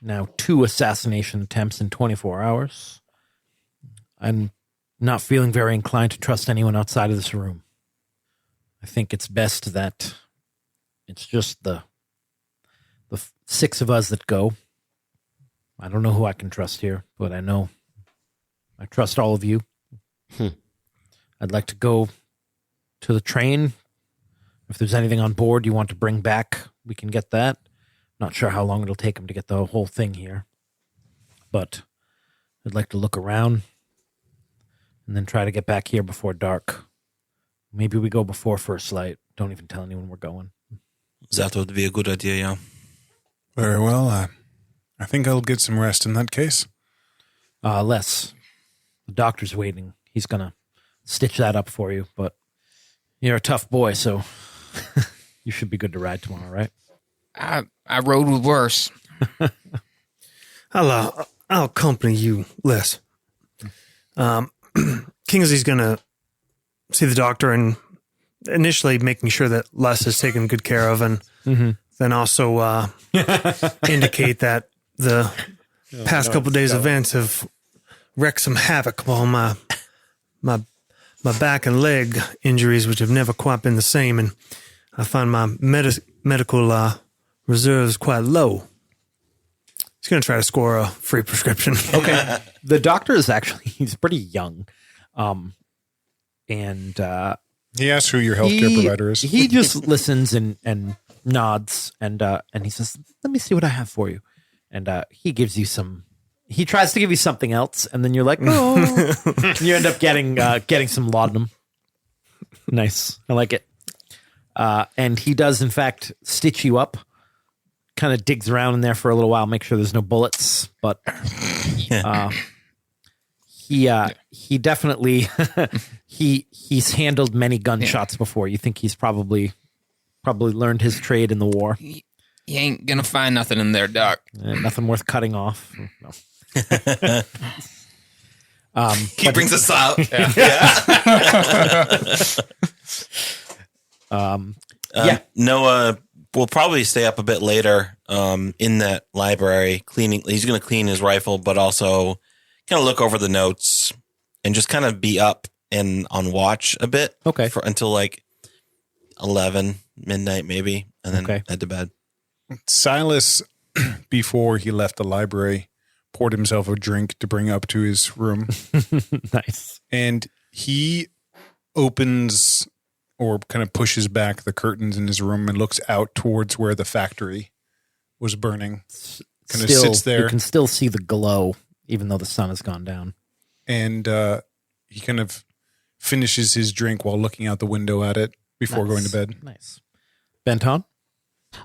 now 2 assassination attempts in 24 hours, I'm not feeling very inclined to trust anyone outside of this room. I think it's best that it's just the 6 of us that go. I don't know who I can trust here, but I know I trust all of you. I'd like to go to the train. If there's anything on board you want to bring back, we can get that. Not sure how long it'll take them to get the whole thing here. But I'd like to look around and then try to get back here before dark. Maybe we go before first light. Don't even tell anyone we're going. That would be a good idea, yeah. Very well. I think I'll get some rest in that case. Les, the doctor's waiting. He's going to stitch that up for you, but you're a tough boy, so you should be good to ride tomorrow, right? I rode with worse. I'll accompany you, Les. Kingsley's gonna see the doctor and initially making sure that Les is taken good care of, and then also indicate that the past couple of days' events have wreaked some havoc on my back and leg injuries, which have never quite been the same, and I find my medical reserves quite low. He's going to try to score a free prescription. Okay. The doctor is actually, he's pretty young. And He asks who your healthcare provider is. He just listens and nods and he says, "Let me see what I have for you." And he gives you he tries to give you something else, and then you're like, "No." You end up getting some laudanum. Nice. I like it. And he does, in fact, stitch you up. Kind of digs around in there for a little while, make sure there's no bullets. But he definitely he's handled many gunshots before. You think he's probably learned his trade in the war. You ain't gonna find nothing in there, Doc. Nothing worth cutting off. No. He brings us out. Noah will probably stay up a bit later in that library cleaning. He's going to clean his rifle, but also kind of look over the notes and just kind of be up and on watch a bit. Okay. Until like 11 midnight maybe, and then head to bed. Silas, before he left the library, poured himself a drink to bring up to his room. Nice. And he opens or kind of pushes back the curtains in his room and looks out towards where the factory was burning. Kind of sits there. You can still see the glow, even though the sun has gone down. And he kind of finishes his drink while looking out the window at it before going to bed. Nice. Benton?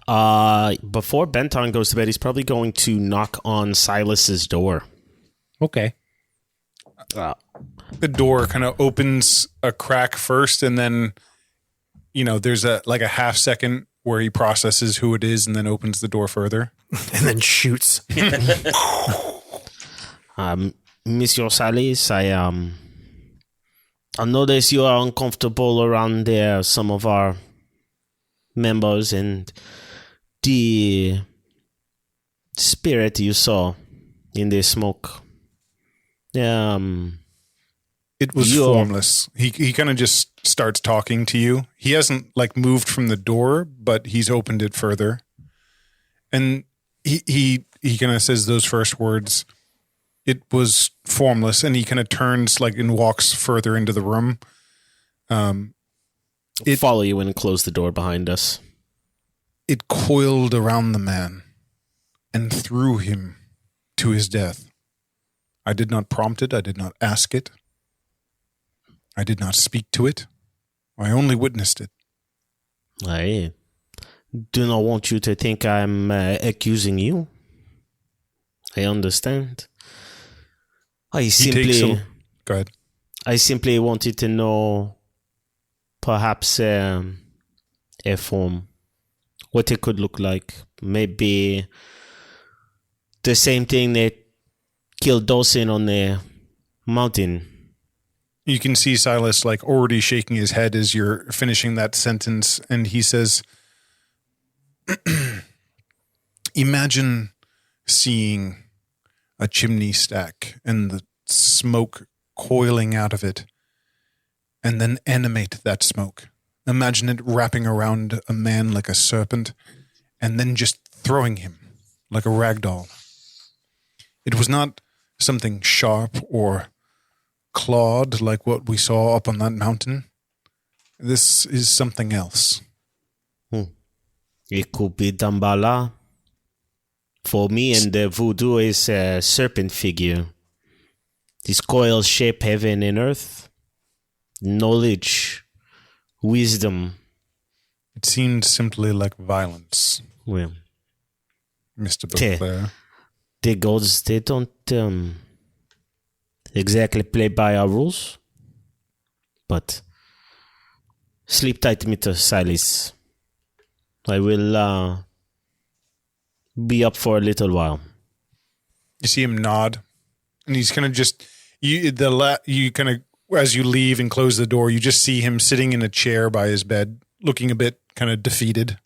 Before Benton goes to bed, he's probably going to knock on Silas's door. Okay. The door kind of opens a crack first, and then, there's a half second where he processes who it is and then opens the door further. And then shoots. Monsieur Salis, I notice you are uncomfortable around there, some of our members, and the spirit you saw in the smoke. It was formless. He kind of just starts talking to you. He hasn't moved from the door, but he's opened it further. And he kind of says those first words. It was formless, and he kind of turns and walks further into the room. Follow you in and close the door behind us. It coiled around the man and threw him to his death. I did not prompt it. I did not ask it. I did not speak to it. I only witnessed it. I do not want you to think I'm accusing you. I understand. Go ahead. I simply wanted to know perhaps a form, what it could look like. Maybe the same thing that killed Dawson on the mountain. You can see Silas like already shaking his head as you're finishing that sentence, and he says, imagine seeing a chimney stack and the smoke coiling out of it, and then animate that smoke. Imagine it wrapping around a man like a serpent, and then just throwing him like a rag doll. It was not something sharp or clawed like what we saw up on that mountain. This is something else. It could be Dambala. For me, and the voodoo is a serpent figure. These coils shape heaven and earth. Knowledge, wisdom. It seemed simply like violence, Well, Mr. Beauclair. the gods, they don't exactly play by our rules. But sleep tight, Mr. Silas. I will be up for a little while. You see him nod, and he's kind of just you kind of as you leave and close the door, you just see him sitting in a chair by his bed, looking a bit kind of defeated.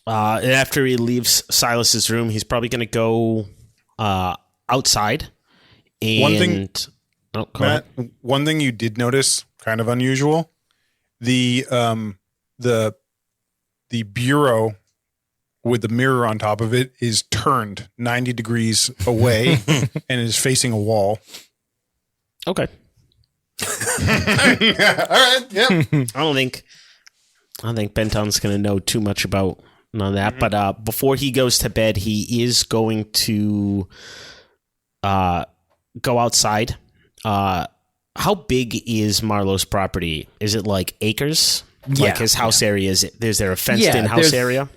After he leaves Silas's room, he's probably going to go outside. And One thing, go Matt, ahead. one thing you did notice, kind of unusual, the bureau with the mirror on top of it is turned 90 degrees away and is facing a wall. Okay. All right. Yep. I don't think Benton's going to know too much about none of that. But before he goes to bed, he is going to go outside. How big is Marlowe's property? Is it like acres? Like his house area? Is there a fenced-in house area?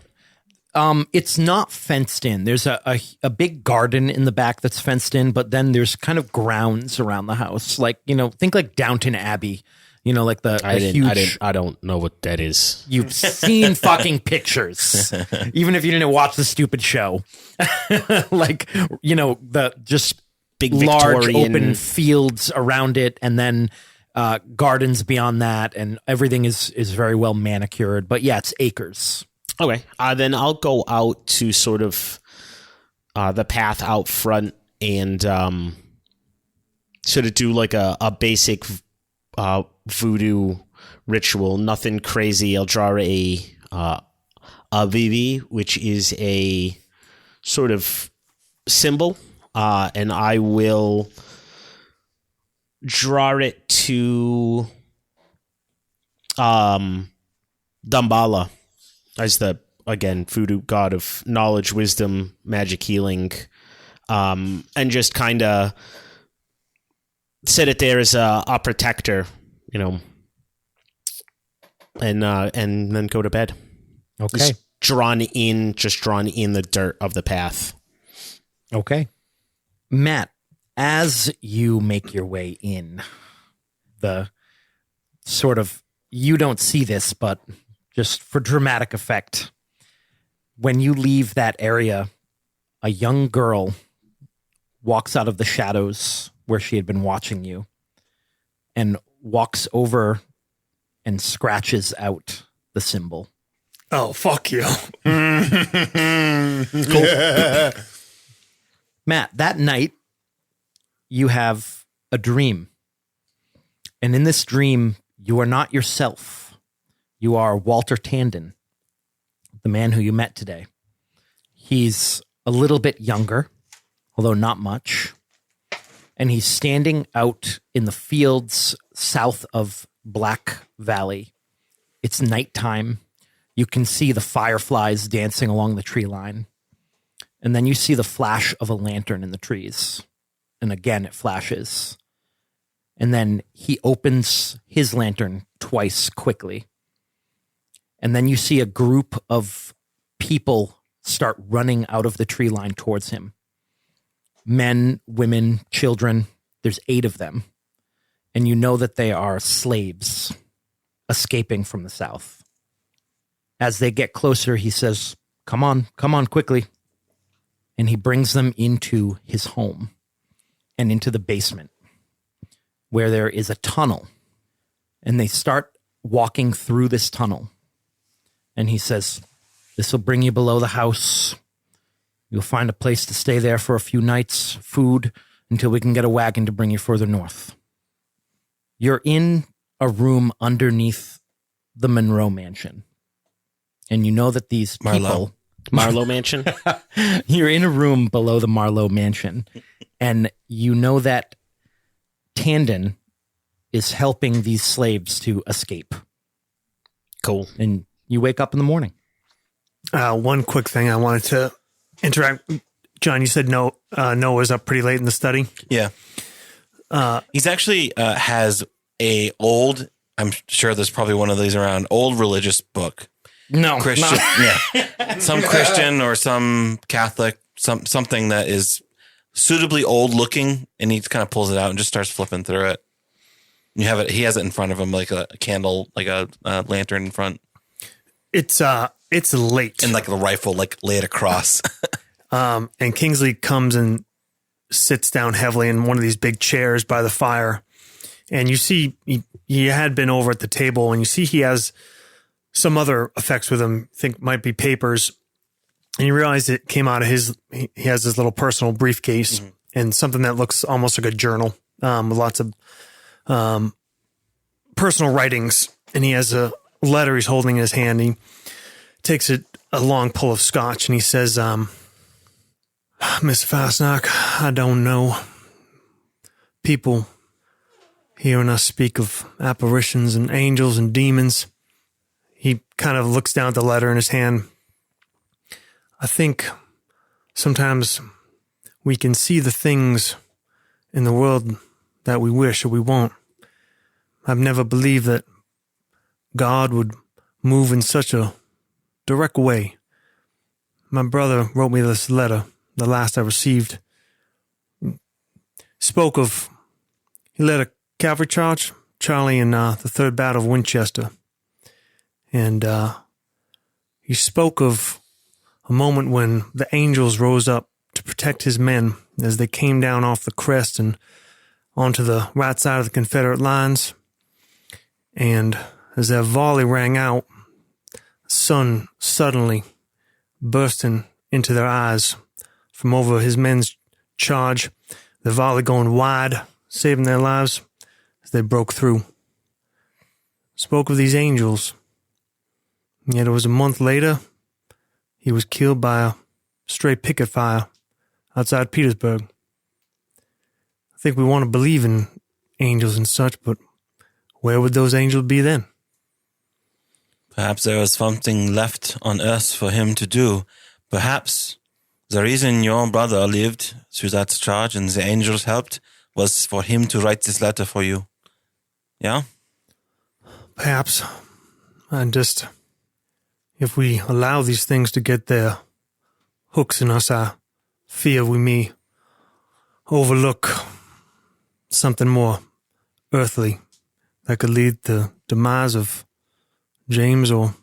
It's not fenced in. There's a big garden in the back that's fenced in, but then there's kind of grounds around the house. Like, think like Downton Abbey. Like I don't know what that is. You've seen fucking pictures, even if you didn't watch the stupid show. Like, the just Big large Victorian open fields around it, and then gardens beyond that, and everything is very well manicured. But yeah, it's acres. Okay. Then I'll go out to sort of the path out front and sort of do like a basic voodoo ritual. Nothing crazy. I'll draw a VV, which is a sort of symbol, and I will draw it to Dambala as the, again, voodoo god of knowledge, wisdom, magic, healing, and just kind of set it there as a protector, and then go to bed. Okay. Just drawn in the dirt of the path. Okay. Matt, as you make your way in, the sort of, you don't see this, but just for dramatic effect, when you leave that area, a young girl walks out of the shadows where she had been watching you and walks over and scratches out the symbol. Oh, fuck you. Matt, that night, you have a dream. And in this dream, you are not yourself. You are Walter Tandon, the man who you met today. He's a little bit younger, although not much. And he's standing out in the fields south of Black Valley. It's nighttime. You can see the fireflies dancing along the tree line. And then you see the flash of a lantern in the trees. And again, it flashes. And then he opens his lantern twice quickly. And then you see a group of people start running out of the tree line towards him. Men, women, children. There's 8 of them. And you know that they are slaves escaping from the south. As they get closer, he says, come on, quickly. and he brings them into his home and into the basement where there is a tunnel. And they start walking through this tunnel. And he says, this will bring you below the house. You'll find a place to stay there for a few nights, food, until we can get a wagon to bring you further north. You're in a room underneath the Monroe mansion. And you know that these people... Marlowe Mansion? You're in a room below the Marlowe mansion. And you know that Tandon is helping these slaves to escape. Cool. And you wake up in the morning. One quick thing I wanted to interact. John, you said Noah's up pretty late in the study. Yeah. He's actually has a old, I'm sure there's probably one of these around, old religious book. No. Christian. Yeah. Some Christian or some Catholic, something that is suitably old looking, and he kind of pulls it out and just starts flipping through it. You have it. He has it in front of him, like a candle, like a lantern in front. It's late, and like the rifle, like laid across. And Kingsley comes and sits down heavily in one of these big chairs by the fire, and you see he had been over at the table, and you see he has some other effects with him. I think might be papers, and you realize it came out of he has this little personal briefcase and something that looks almost like a journal with lots of personal writings, and he has a letter he's holding in his hand. He takes a long pull of scotch, and he says, Mr. Fastnack, I don't know. People hearing us speak of apparitions and angels and demons. He kind of looks down at the letter in his hand. I think sometimes we can see the things in the world that we wish or we won't. I've never believed that God would move in such a direct way. My brother wrote me this letter, the last I received. He led a cavalry charge, Charlie, in the Third Battle of Winchester. And he spoke of a moment when the angels rose up to protect his men as they came down off the crest and onto the right side of the Confederate lines. And as their volley rang out, the sun suddenly bursting into their eyes from over his men's charge, the volley going wide, saving their lives as they broke through. Spoke of these angels. Yet it was a month later, he was killed by a stray picket fire outside Petersburg. I think we want to believe in angels and such, but where would those angels be then? Perhaps there was something left on earth for him to do. Perhaps the reason your brother lived through that charge and the angels helped was for him to write this letter for you. Yeah? Perhaps. If we allow these things to get their hooks in us, I fear we may overlook something more earthly that could lead to the demise of James or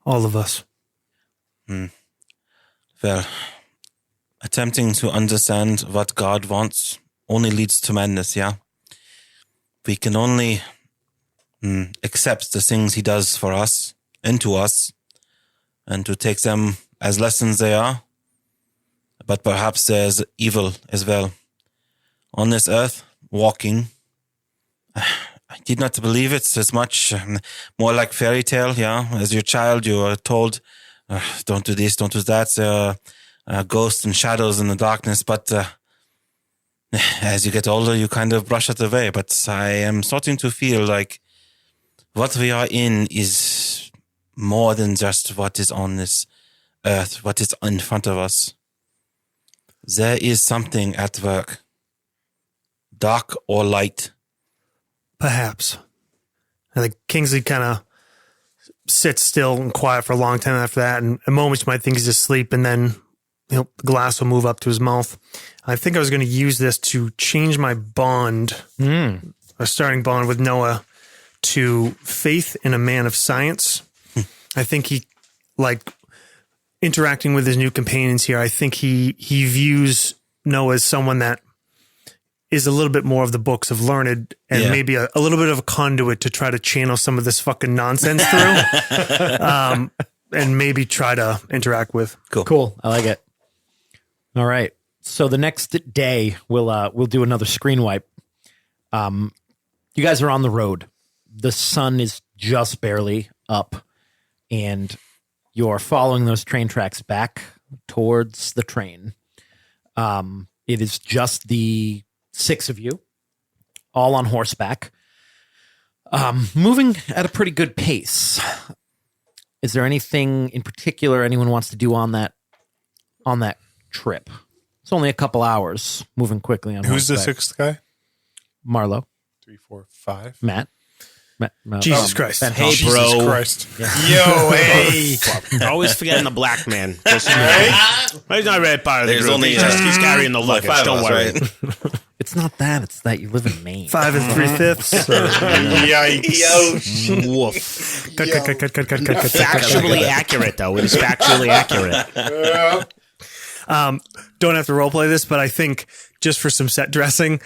all of us. Well, attempting to understand what God wants only leads to madness, yeah? We can only accept the things he does for us and to us, and to take them as lessons they are. But perhaps there's evil as well. On this earth, walking, I did not believe it as much, more like fairy tale, yeah? As your child, you are told, don't do this, don't do that. There are ghosts and shadows in the darkness, but as you get older, you kind of brush it away. But I am starting to feel like what we are in is more than just what is on this earth, what is in front of us. There is something at work, dark or light. Perhaps. I think Kingsley kind of sits still and quiet for a long time after that, and at moments you might think he's asleep, and then the glass will move up to his mouth. I think I was going to use this to change my bond, a starting bond with Noah, to faith in a man of science. I think he, interacting with his new companions here, I think he views Noah as someone that is a little bit more of the books of learned and maybe a little bit of a conduit to try to channel some of this fucking nonsense through, and maybe try to interact with. Cool. I like it. All right. So the next day we'll do another screen wipe. You guys are on the road. The sun is just barely up, and you're following those train tracks back towards the train. It is just the 6 of you, all on horseback, moving at a pretty good pace. Is there anything in particular anyone wants to do on that trip? It's only a couple hours, moving quickly on Who's the horseback. 6th guy? Marlowe. 3, 4, 5. Matt. Jesus Christ. Ben Hey, Hall. Jesus bro. Christ. Yo, hey. Always forgetting the black man. He's not really part of the There's group. only, He's carrying the like luggage. 5 of Don't us, worry. right? It's not that. It's that you live in Maine. 5 3/5. Yikes. Woof. Cut. Factually accurate, though. It is factually accurate. Don't have to roleplay this, but I think just for some set dressing,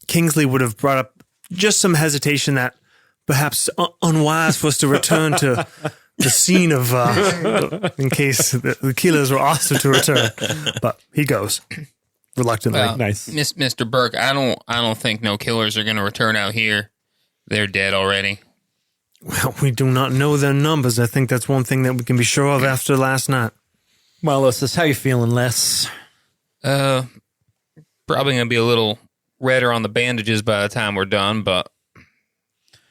Kingsley would have brought up just some hesitation that perhaps unwise for us to return to the scene of, in case the killers were also to return. But he goes reluctantly. Well, Nice. Mr. Burke, I don't think no killers are going to return out here. They're dead already. Well, we do not know their numbers. I think that's one thing that we can be sure of after last night. Marlowe says, how you feeling, Les? Probably going to be a little redder on the bandages by the time we're done, but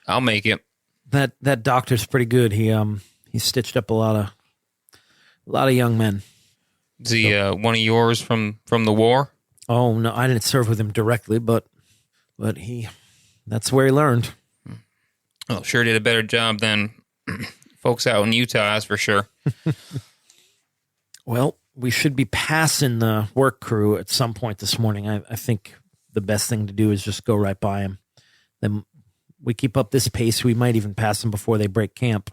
I'll make it. That doctor's pretty good. He stitched up a lot of young men. Is he one of yours from the war? Oh no, I didn't serve with him directly, but that's where he learned. Well, sure did a better job than folks out in Utah, that's for sure. Well, we should be passing the work crew at some point this morning. I think the best thing to do is just go right by him. Then we keep up this pace, we might even pass them before they break camp.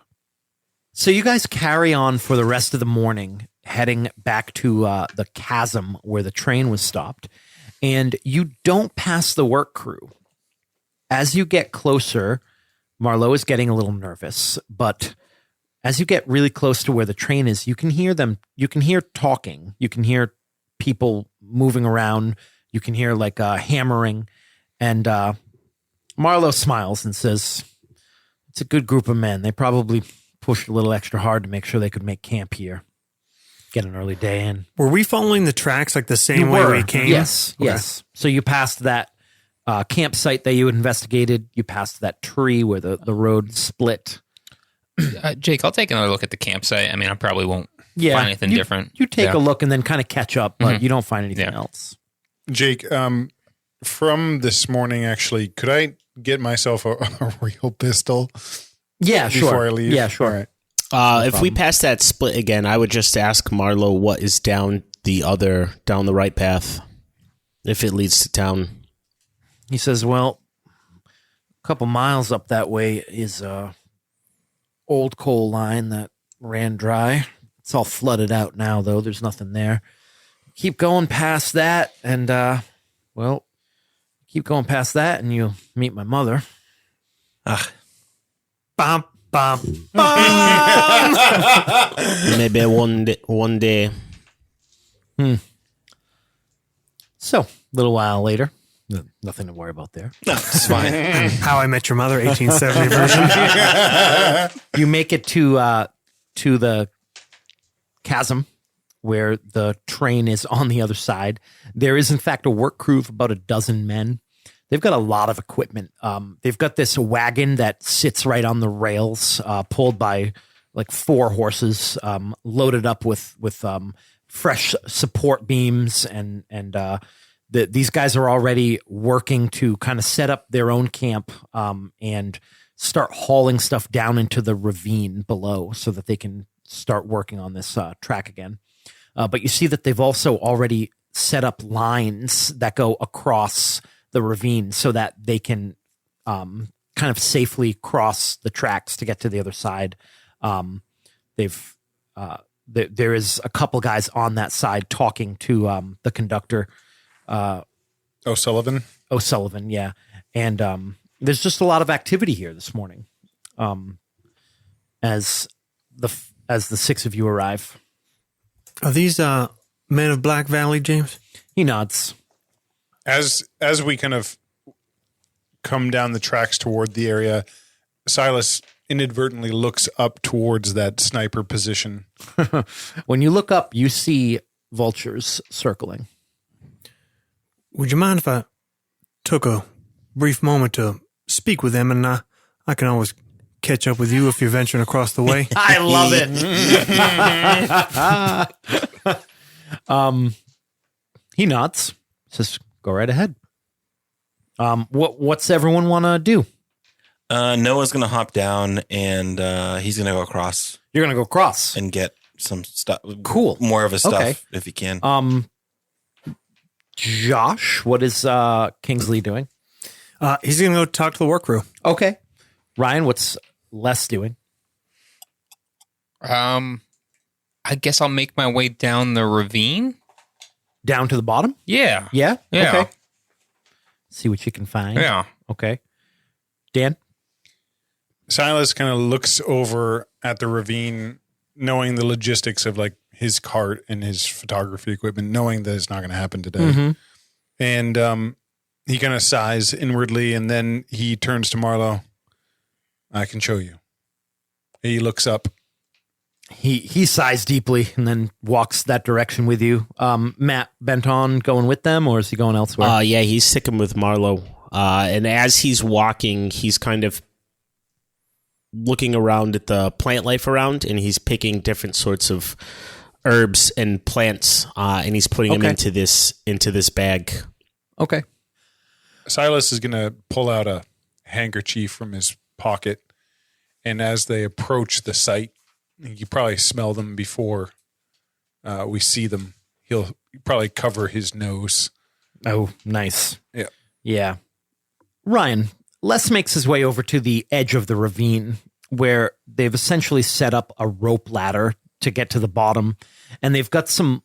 So you guys carry on for the rest of the morning, heading back to the chasm where the train was stopped, and you don't pass the work crew. As you get closer, Marlowe is getting a little nervous, but as you get really close to where the train is, you can hear them. You can hear talking. You can hear people moving around. You can hear like hammering. And Marlowe smiles and says, it's a good group of men. They probably pushed a little extra hard to make sure they could make camp here. Get an early day in. Were we following the tracks like the same way we came? Yes, Okay. yes. So you passed that campsite that you investigated. You passed that tree where the road split. Jake, I'll take another look at the campsite. I mean, I probably won't Yeah, find anything you- different. You take Yeah. a look and then kind of catch up, but you don't find anything Yeah. else. Jake, from this morning, actually, could I get myself a real pistol? Yeah, Before sure. I leave? Yeah, sure. All right. If we pass that split again, I would just ask Marlowe what is down the right path, if it leads to town. He says, well, a couple miles up that way is a old coal line that ran dry. It's all flooded out now, though. There's nothing there. Keep going past that, and, keep going past that, and you'll meet my mother. Bum, bum. Maybe one day. So, a little while later, nothing to worry about there. It's fine. How I Met Your Mother, 1870 version. You make it to the chasm where the train is on the other side. There is, in fact, a work crew of about a dozen men. They've got a lot of equipment. They've got this wagon that sits right on the rails, pulled by like 4 horses, loaded up with fresh support beams, and these guys are already working to kind of set up their own camp and start hauling stuff down into the ravine below so that they can start working on this track again. But you see that they've also already set up lines that go across the ravine so that they can kind of safely cross the tracks to get to the other side. They've there is a couple guys on that side talking to the conductor, O'Sullivan. O'Sullivan, yeah. And there's just a lot of activity here this morning as the six of you arrive. Are these men of Black Valley, James? He nods. As we kind of come down the tracks toward the area, Silas inadvertently looks up towards that sniper position. When you look up, you see vultures circling. Would you mind if I took a brief moment to speak with them, and I can always catch up with you if you're venturing across the way? I love it. He nods. Says, "Go right ahead." What's everyone want to do? Noah's going to hop down, and he's going to go across You're gonna go across. and get some stuff. Cool. More of his stuff, Okay. if he can. Josh, what is Kingsley doing? He's going to go talk to the work crew. Okay. Ryan, what's Les doing? I guess I'll make my way down the ravine. Down to the bottom? Yeah. Yeah. Yeah. Okay. See what you can find. Yeah. Okay. Dan. Silas kind of looks over at the ravine, knowing the logistics of like his cart and his photography equipment, knowing that it's not going to happen today. Mm-hmm. And he kind of sighs inwardly, and then he turns to Marlowe. I can show you. He looks up. He sighs deeply and then walks that direction with you. Matt Benton going with them, or is he going elsewhere? Yeah, he's sticking with Marlowe. And as he's walking, he's kind of looking around at the plant life around, and he's picking different sorts of herbs and plants, and he's putting them into this bag. Okay. Silas is going to pull out a handkerchief from his pocket, and as they approach the site, you probably smell them before we see them. He'll probably cover his nose. Oh, nice. Yeah. Yeah. Ryan, Les makes his way over to the edge of the ravine where they've essentially set up a rope ladder to get to the bottom. And they've got some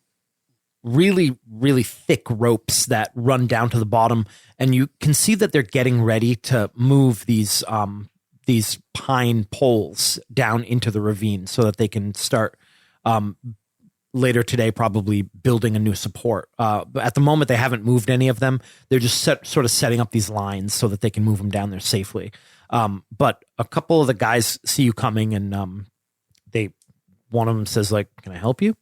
really, really thick ropes that run down to the bottom. And you can see that they're getting ready to move these pine poles down into the ravine so that they can start later today probably building a new support. But at the moment, they haven't moved any of them. They're just sort of setting up these lines so that they can move them down there safely. But a couple of the guys see you coming, and one of them says, like, "Can I help you?"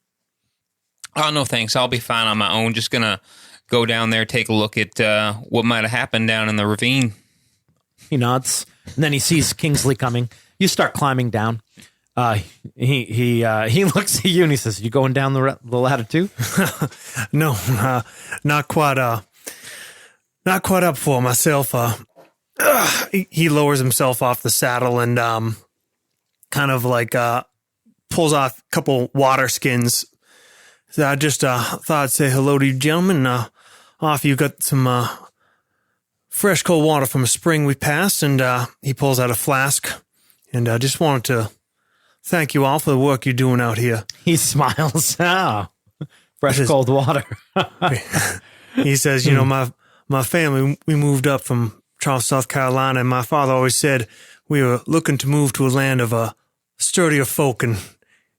Oh, no, thanks. I'll be fine on my own. Just going to go down there, take a look at what might have happened down in the ravine. He nods, and then he sees Kingsley coming. You start climbing down. He looks at you and he says, "You going down the ladder too?" No, not quite up for myself. He lowers himself off the saddle and kind of like pulls off a couple water skins. So I just thought I'd say hello to you, gentlemen. Off you got some fresh cold water from a spring we passed, and he pulls out a flask, and I just wanted to thank you all for the work you're doing out here. He smiles. Oh, fresh cold water. He says, you know, my family, we moved up from Charles, South Carolina, and my father always said we were looking to move to a land of sturdier folk, and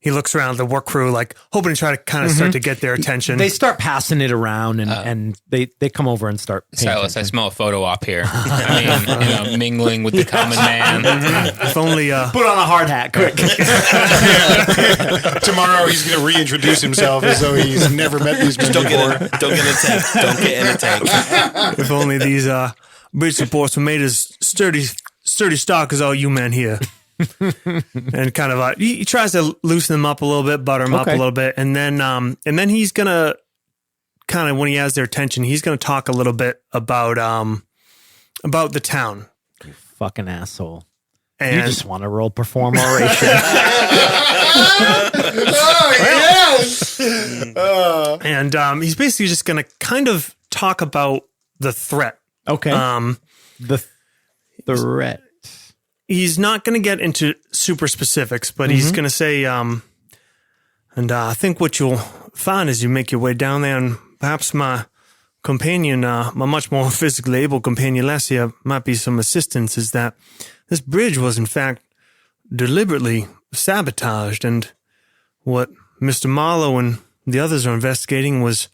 he looks around the work crew, like hoping to try to kind of start to get their attention. They start passing it around, and they come over and start paying Silas, I attention. smell a photo op here. I mean, mingling with the common man. If only, Put on a hard hat, quick. Tomorrow he's going to reintroduce himself as though he's never met these men Don't before. get in a tank. Don't get in a tank. if only these bridge supports were made as sturdy stock as all you men here. And kind of he tries to loosen them up a little bit, butter them up a little bit, and then he's gonna kind of, when he has their attention, he's gonna talk a little bit about the town. You fucking asshole. And You just want to roll perform oration. and he's basically just gonna kind of talk about the threat. Okay. The threat. He's not going to get into super specifics, but he's going to say, And I think what you'll find as you make your way down there, and perhaps my companion, my much more physically able companion, Lassia, might be some assistance, is that this bridge was, in fact, deliberately sabotaged, and what Mr. Marlowe and the others are investigating was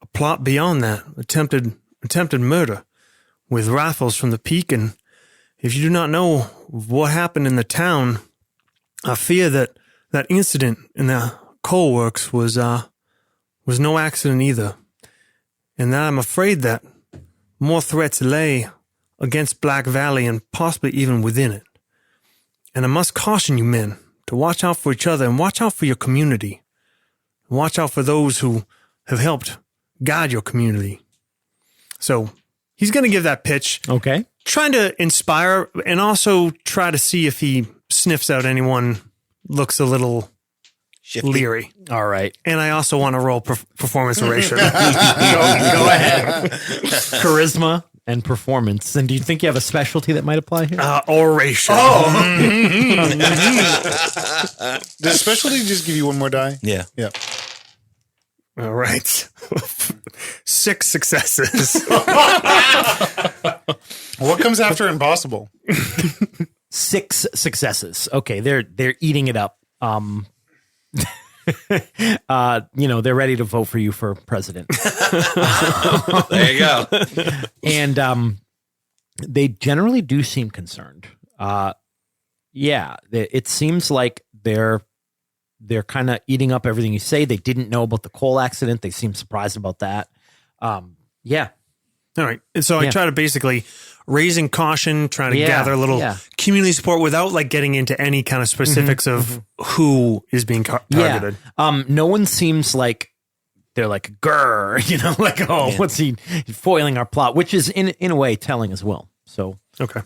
a plot beyond that, attempted murder with rifles from the peak. And if you do not know what happened in the town, I fear that that incident in the coal works was no accident either, and that I'm afraid that more threats lay against Black Valley and possibly even within it. And I must caution you men to watch out for each other and watch out for your community. Watch out for those who have helped guide your community. So he's going to give that pitch. Okay. Trying to inspire and also try to see if he sniffs out anyone looks a little leery. All right. And I also want to roll performance oration. Go ahead. Charisma and performance. And do you think you have a specialty that might apply here? Oration. Does specialty just give you one more die? Yeah. Yeah. All right. 6 successes. What comes after impossible? 6 successes. Okay, they're eating it up. They're ready to vote for you for president. There you go. And they generally do seem concerned. It seems like they're kind of eating up everything you say. They didn't know about the coal accident. They seem surprised about that. All right. And so I try to basically raising caution, trying to gather a little community support without like getting into any kind of specifics of who is being targeted. No one seems like they're like, grr, what's he foiling our plot, which is in a way telling as well. So, okay.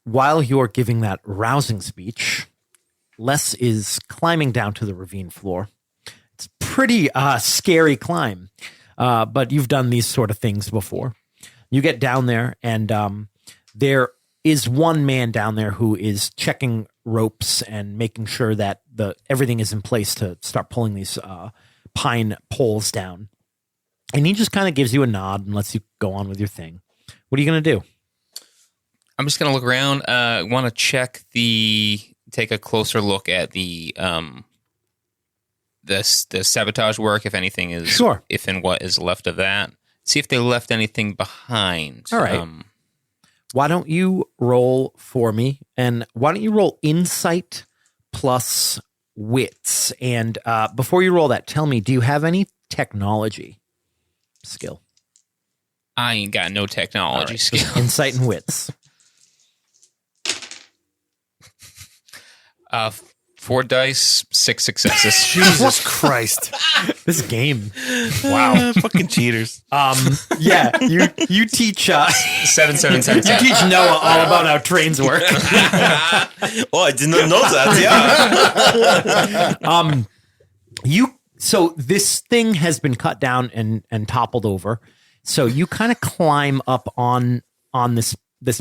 While you're giving that rousing speech, Les is climbing down to the ravine floor. It's a pretty scary climb, but you've done these sort of things before. You get down there, and there is one man down there who is checking ropes and making sure that everything is in place to start pulling these pine poles down. And he just kind of gives you a nod and lets you go on with your thing. What are you going to do? I'm just gonna look around. Want to take a closer look at the sabotage work, if anything is, sure, if and what is left of that. See if they left anything behind. All right. Why don't you roll for me? And why don't you roll insight plus wits? And before you roll that, tell me, do you have any technology skill? I ain't got no technology skill. Insight and wits. 4 dice, 6 successes. Jesus Christ. This game. Wow. Fucking cheaters. You teach 7, 7, 7, you teach Noah all about how trains work. I did not know that. Yeah. So this thing has been cut down and toppled over. So you kind of climb up on this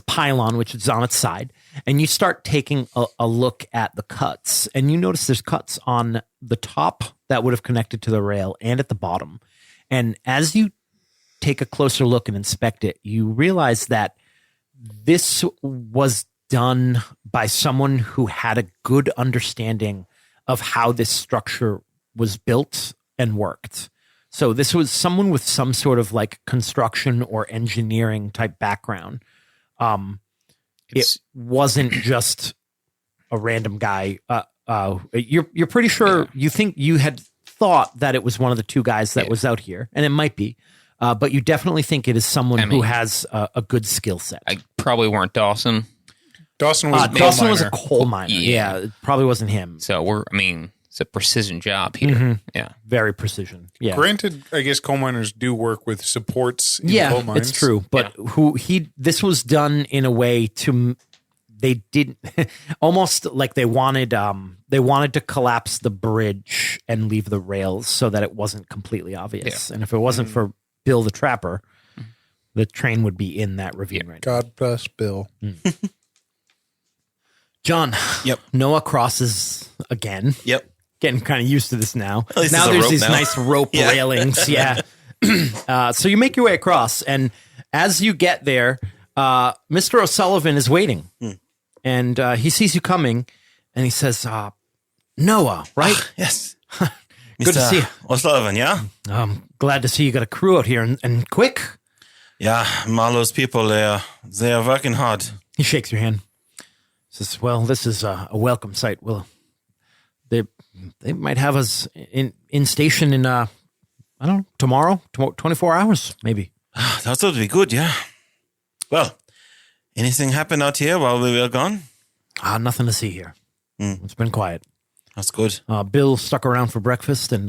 pylon, which is on its side, and you start taking a look at the cuts, and you notice there's cuts on the top that would have connected to the rail and at the bottom. And as you take a closer look and inspect it, you realize that this was done by someone who had a good understanding of how this structure was built and worked. So this was someone with some sort of like construction or engineering type background. It wasn't just a random guy. You're pretty sure you think you had thought that it was one of the 2 guys that was out here, and it might be, but you definitely think it is someone who has a good skill set. I probably weren't Dawson. Dawson was a coal miner. Yeah, it probably wasn't him. So it's a precision job here. Mm-hmm. Yeah. Very precision. Yeah. Granted, I guess coal miners do work with supports in coal mines. It's true. But this was done in a way they didn't almost like they wanted to collapse the bridge and leave the rails so that it wasn't completely obvious. Yeah. And if it wasn't for Bill the Trapper, the train would be in that ravine right now. God bless Bill. John. Yep. Noah crosses again. Yep. Getting kind of used to this now. At least Now there's a there's rope these now. nice rope Yeah. railings. Yeah. So you make your way across, and as you get there, Mr. O'Sullivan is waiting, and he sees you coming, and he says, "Noah, right? Yes. Good to see you. O'Sullivan, yeah? Glad to see you got a crew out here, and quick." Yeah, Marlowe's people, they are working hard. He shakes your hand. Says, "Well, this is a welcome sight. Well, they might have us in station in I don't know, tomorrow, 24 hours, maybe." That would be good, yeah. Well, anything happened out here while we were gone? Nothing to see here. It's been quiet. That's good. Bill stuck around for breakfast and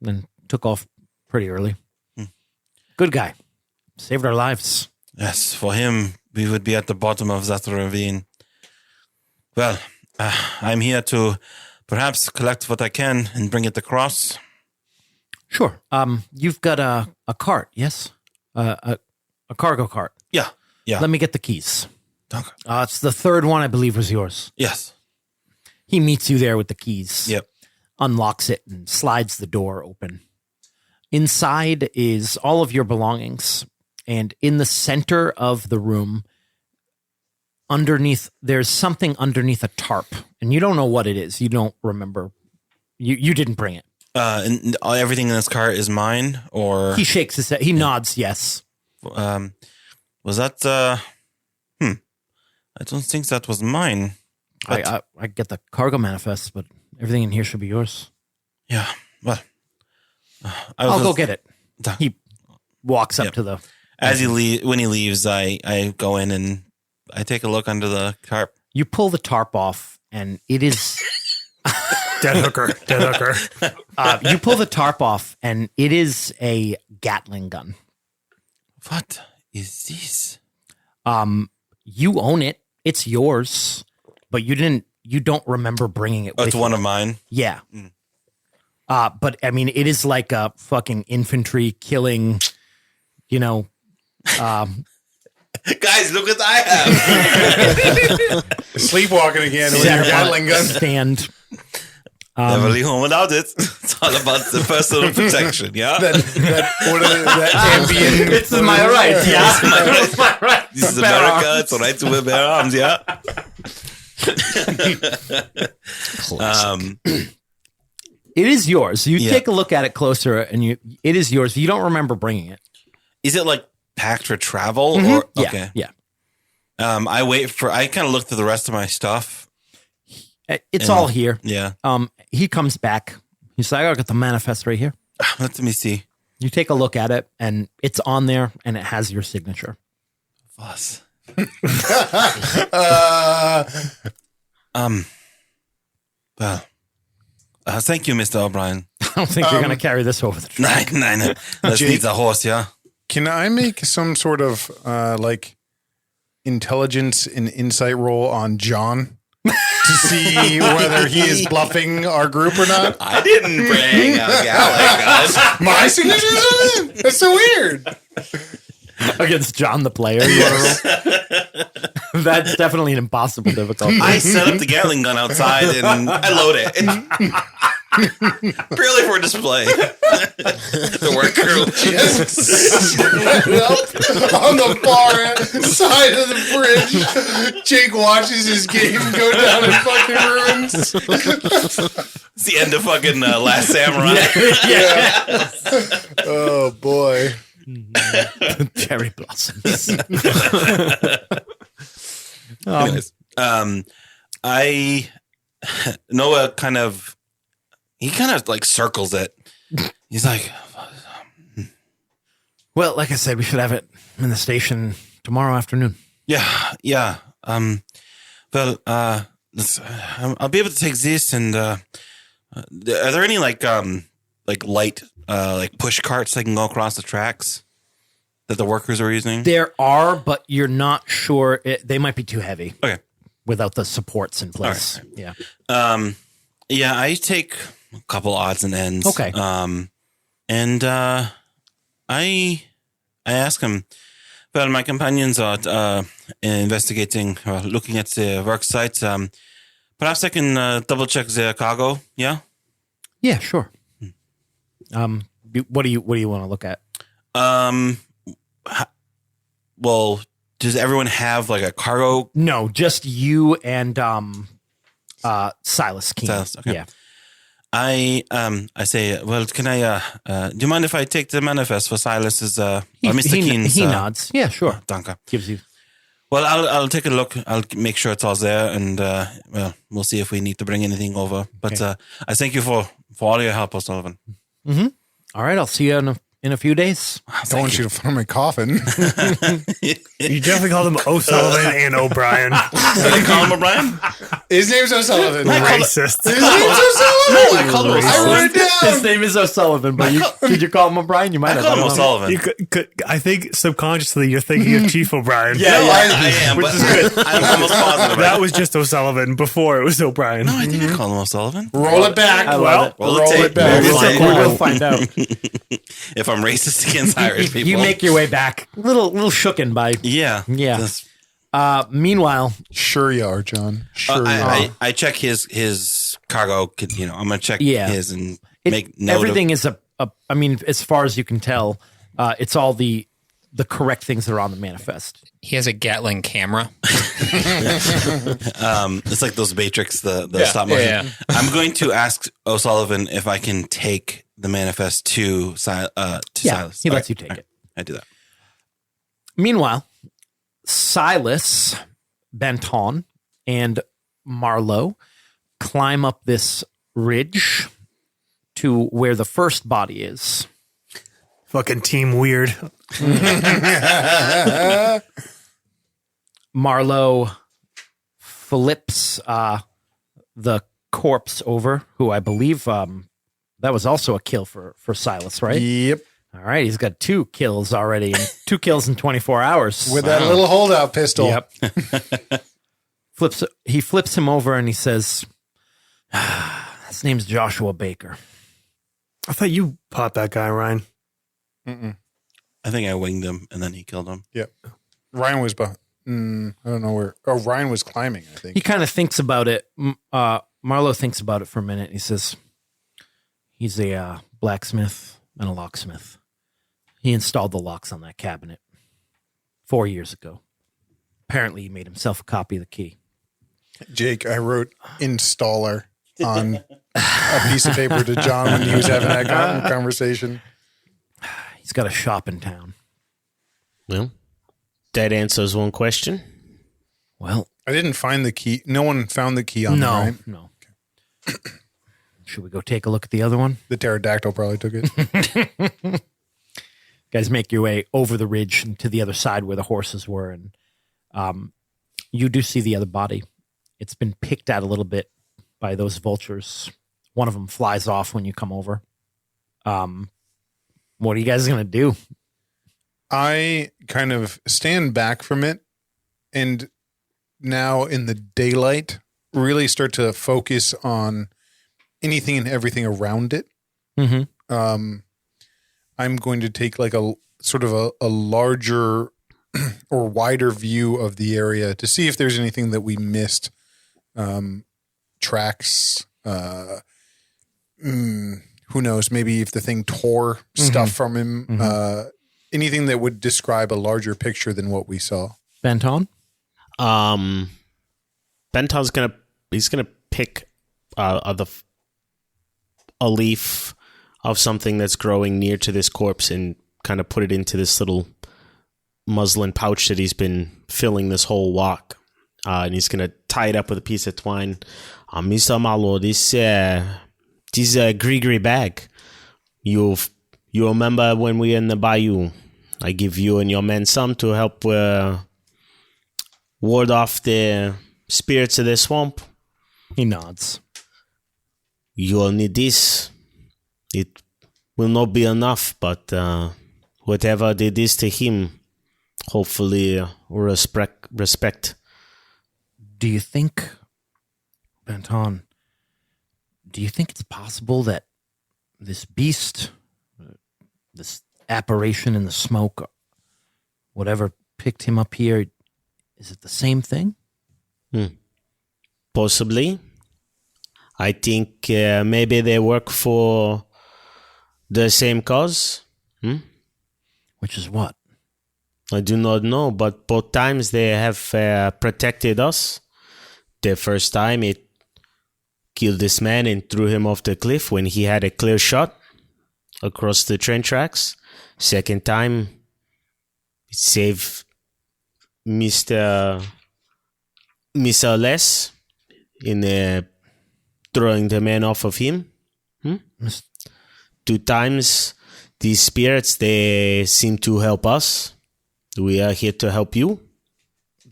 then took off pretty early. Good guy. Saved our lives. Yes, for him, we would be at the bottom of that ravine. Well, I'm here to perhaps collect what I can and bring it across. Sure. You've got a cart, yes? A cargo cart. Yeah, yeah. Let me get the keys. Okay. It's the third one, I believe, was yours. Yes. He meets you there with the keys. Yep. Unlocks it and slides the door open. Inside is all of your belongings. And in the center of the room, there's something underneath a tarp. And you don't know what it is. You don't remember. You didn't bring it. And everything in this cart is mine, or He shakes his head. He nods, yes. was that? I don't think that was mine. But, I get the cargo manifest, but everything in here should be yours. yeah. Well, I'll go get it. Done. He walks up Yep. to the... When he leaves, I go in and I take a look under the tarp. You pull the tarp off, and it is... Dead hooker. you pull the tarp off, and it is a Gatling gun. What is this? You own it. It's yours, but you don't remember bringing it Oh, with it's you. one of mine. Yeah. But I mean, it is like a fucking infantry killing, Guys, look what I have. Sleepwalking again with your Gatling gun. stand. Never leave home without it. It's all about the personal protection, yeah? That can't be in. It's my right, yeah. It's my right. This is America. It's a right to wear arms, yeah? It is yours. You Yeah. take a look at it closer, and it is yours. You don't remember bringing it. Is it like packed for travel? Or Mm-hmm. Yeah, okay. yeah. I kind of look through the rest of my stuff. It's And- all here. Yeah. He comes back. He's like, "I got the manifest right here." Let me see. You take a look at it, and it's on there, and it has your signature. Boss. Well, thank you, Mr. O'Brien. I don't think you're going to carry this over the track. Nine. Let's Jake? need a horse, yeah? Can I make some sort of like intelligence and insight roll on John to see whether he is bluffing our group or not? I didn't bring a Gatling gun. My signature's on it. That's so weird. Against John the player. You wanna roll? That's definitely an impossible difficulty. I set up the Gatling gun outside and I load it. Purely for display. The work crew. On the far side of the bridge, Jake watches his game go down in fucking ruins. It's the end of fucking Last Samurai. Oh boy. Cherry blossoms. Anyways, Noah kind of like circles it. He's like, Well, like I said, we should have it in the station tomorrow afternoon. yeah. Well, I'll be able to take this and are there any like light like push carts that can go across the tracks that the workers are using? There are, but you're not sure. They might be too heavy Okay. without the supports in place. All Yeah. Yeah, I take a couple odds and ends. Okay. And I ask him, Well, my companions are investigating, looking at the work site. Perhaps I can double check their cargo. Yeah. Yeah, sure. What do you want to look at? Well, does everyone have like a cargo? No, just you and Silas King. Silas, okay. Yeah. I say, well, can I? Do you mind if I take the manifest for Silas's or Mr. Keen's? He nods. Yeah, sure. Danke. Gives you. Well, I'll take a look. I'll make sure it's all there, and well, we'll see if we need to bring anything over. But I thank you for all your help, O'Sullivan. Mm-hmm. All right, I'll see you in a few days. I don't want you to find my coffin. You definitely called him O'Sullivan and O'Brien. Did I call him O'Brien? His name's O'Sullivan. Racist. His name's O'Sullivan. I called him I O'Sullivan. wrote it down. His name is O'Sullivan, but did you call him O'Brien? You might I have. called him don't know. O'Sullivan. You I think subconsciously you're thinking of Chief O'Brien. Yeah, I am, but I'm almost positive. That was just O'Sullivan before it was O'Brien. I think I called him O'Sullivan. Roll it back. I love it. Roll Roll the it tape. back. We'll It's find a We'll out. find out. If I'm racist against Irish people. You make your way back. Little shooken by. Yeah. Yeah. That's- Meanwhile, Sure you are, John. Sure you are. I check his cargo. You know, I'm gonna check Yeah. his and make note everything of, is I mean, as far as you can tell, it's all the correct things that are on the manifest. He has a Gatling camera. It's like those Matrix, the stop motion. yeah. I'm going to ask O'Sullivan if I can take the manifest to Silas. He lets Okay. you take it. I do that. Meanwhile, Silas, Benton, and Marlowe climb up this ridge to where the first body is. Fucking team weird. Marlowe flips the corpse over, who I believe that was also a kill for Silas, right? Yep. All right, he's got 2 kills already, and 2 kills in 24 hours. With that little holdout pistol. Yep. He flips him over and he says, his name's Joshua Baker. I thought you popped that guy, Ryan. I think I winged him and then he killed him. Yep. Ryan was behind. I don't know where. Oh, Ryan was climbing, I think. He kind of thinks about it. Marlowe thinks about it for a minute. And he says, he's a blacksmith and a locksmith. He installed the locks on that cabinet 4 years ago. Apparently, he made himself a copy of the key. Jake, I wrote installer on a piece of paper to John when he was having that conversation. He's got a shop in town. Well, that answers one question. Well, I didn't find the key. No one found the key on no, the right. no. Should we go take a look at the other one? The pterodactyl probably took it. Guys, make your way over the ridge and to the other side where the horses were, and you do see the other body. It's been picked at a little bit by those vultures. One of them flies off when you come over. What are you guys going to do? I kind of stand back from it and now in the daylight really start to focus on anything and everything around it. Mm-hmm. I'm going to take like a sort of a larger or wider view of the area to see if there's anything that we missed. Tracks, who knows, maybe if the thing tore stuff from him, anything that would describe a larger picture than what we saw. Benton? Benton's gonna pick a leaf of something that's growing near to this corpse and kind of put it into this little muslin pouch that he's been filling this whole walk. And he's gonna tie it up with a piece of twine. Mr. Marlowe, this gree bag. You remember when we were in the bayou? I give you and your men some to help ward off the spirits of the swamp. He nods. You'll need this. It will not be enough, but whatever they did to him, hopefully respect. Do you think, Benton, do you think it's possible that this beast, this apparition in the smoke, whatever picked him up here. Is it the same thing? Possibly. I think maybe they work for the same cause. Which is what? I do not know, but both times they have protected us. The first time it killed this man and threw him off the cliff when he had a clear shot across the train tracks. Second time, it saved Mr. Les in throwing the man off of him. 2 times, these spirits, they seem to help us. We are here to help you.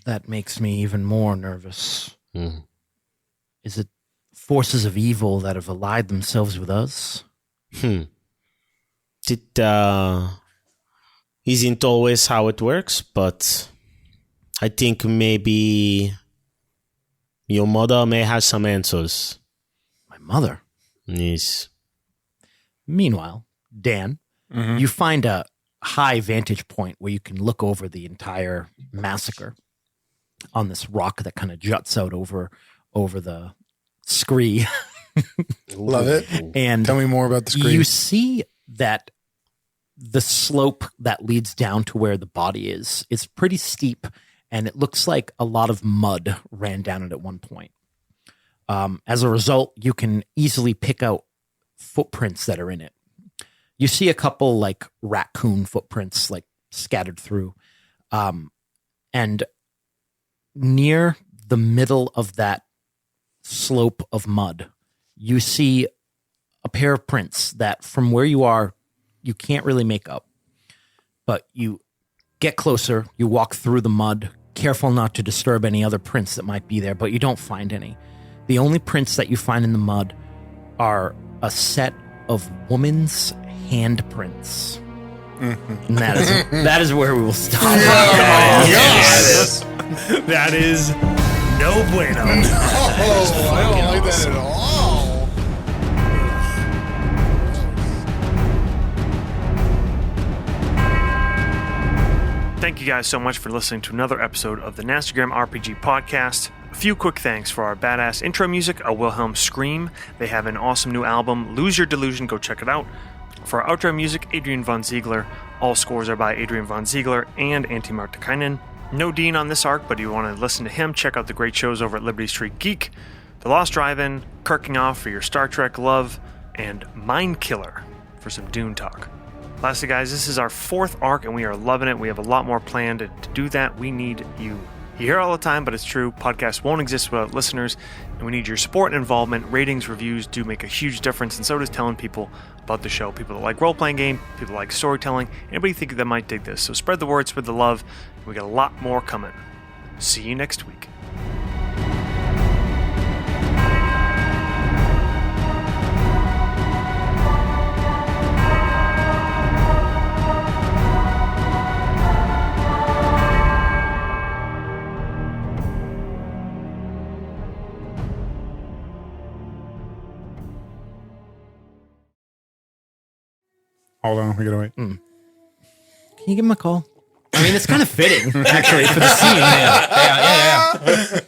That makes me even more nervous. Is it forces of evil that have allied themselves with us? It isn't always how it works, but I think maybe your mother may have some answers. My mother? Yes. Meanwhile, Dan, you find a high vantage point where you can look over the entire massacre on this rock that kind of juts out over the scree. Love it. And Tell me more about the screen. you see that the slope that leads down to where the body is pretty steep, and it looks like a lot of mud ran down it at one point. As a result, you can easily pick out footprints that are in it. You see a couple like raccoon footprints like scattered through. And near the middle of that slope of mud, you see a pair of prints that from where you are, you can't really make up. But you get closer, you walk through the mud, careful not to disturb any other prints that might be there, but you don't find any. The only prints that you find in the mud are a set of women's handprints. And that is where we will stop. Yes. That is no bueno. I don't like that at all. Thank you guys so much for listening to another episode of the Nastagram RPG podcast. A few quick thanks for our badass intro music, A Wilhelm Scream. They have an awesome new album, Lose Your Delusion, go check it out. For our outro music, Adrian Von Ziegler. All scores are by Adrian Von Ziegler and Antti Martikainen. No Dean on this arc, but if you want to listen to him, check out the great shows over at Liberty Street Geek, The Lost Drive-In, Kirking Off for your Star Trek love, and Mind Killer for some Dune talk. Lastly, guys, this is our 4th arc, and we are loving it. We have a lot more planned. To do that, we need you. You hear it all the time, but it's true. Podcasts won't exist without listeners, and we need your support and involvement. Ratings, reviews do make a huge difference, and so does telling people about the show. People that like role-playing game, people that like storytelling, anybody think that might dig this. So spread the word, spread the love. We got a lot more coming. See you next week. Hold on, we gotta wait. Can you give him a call? I mean, it's kind of fitting, actually, for the scene. Yeah.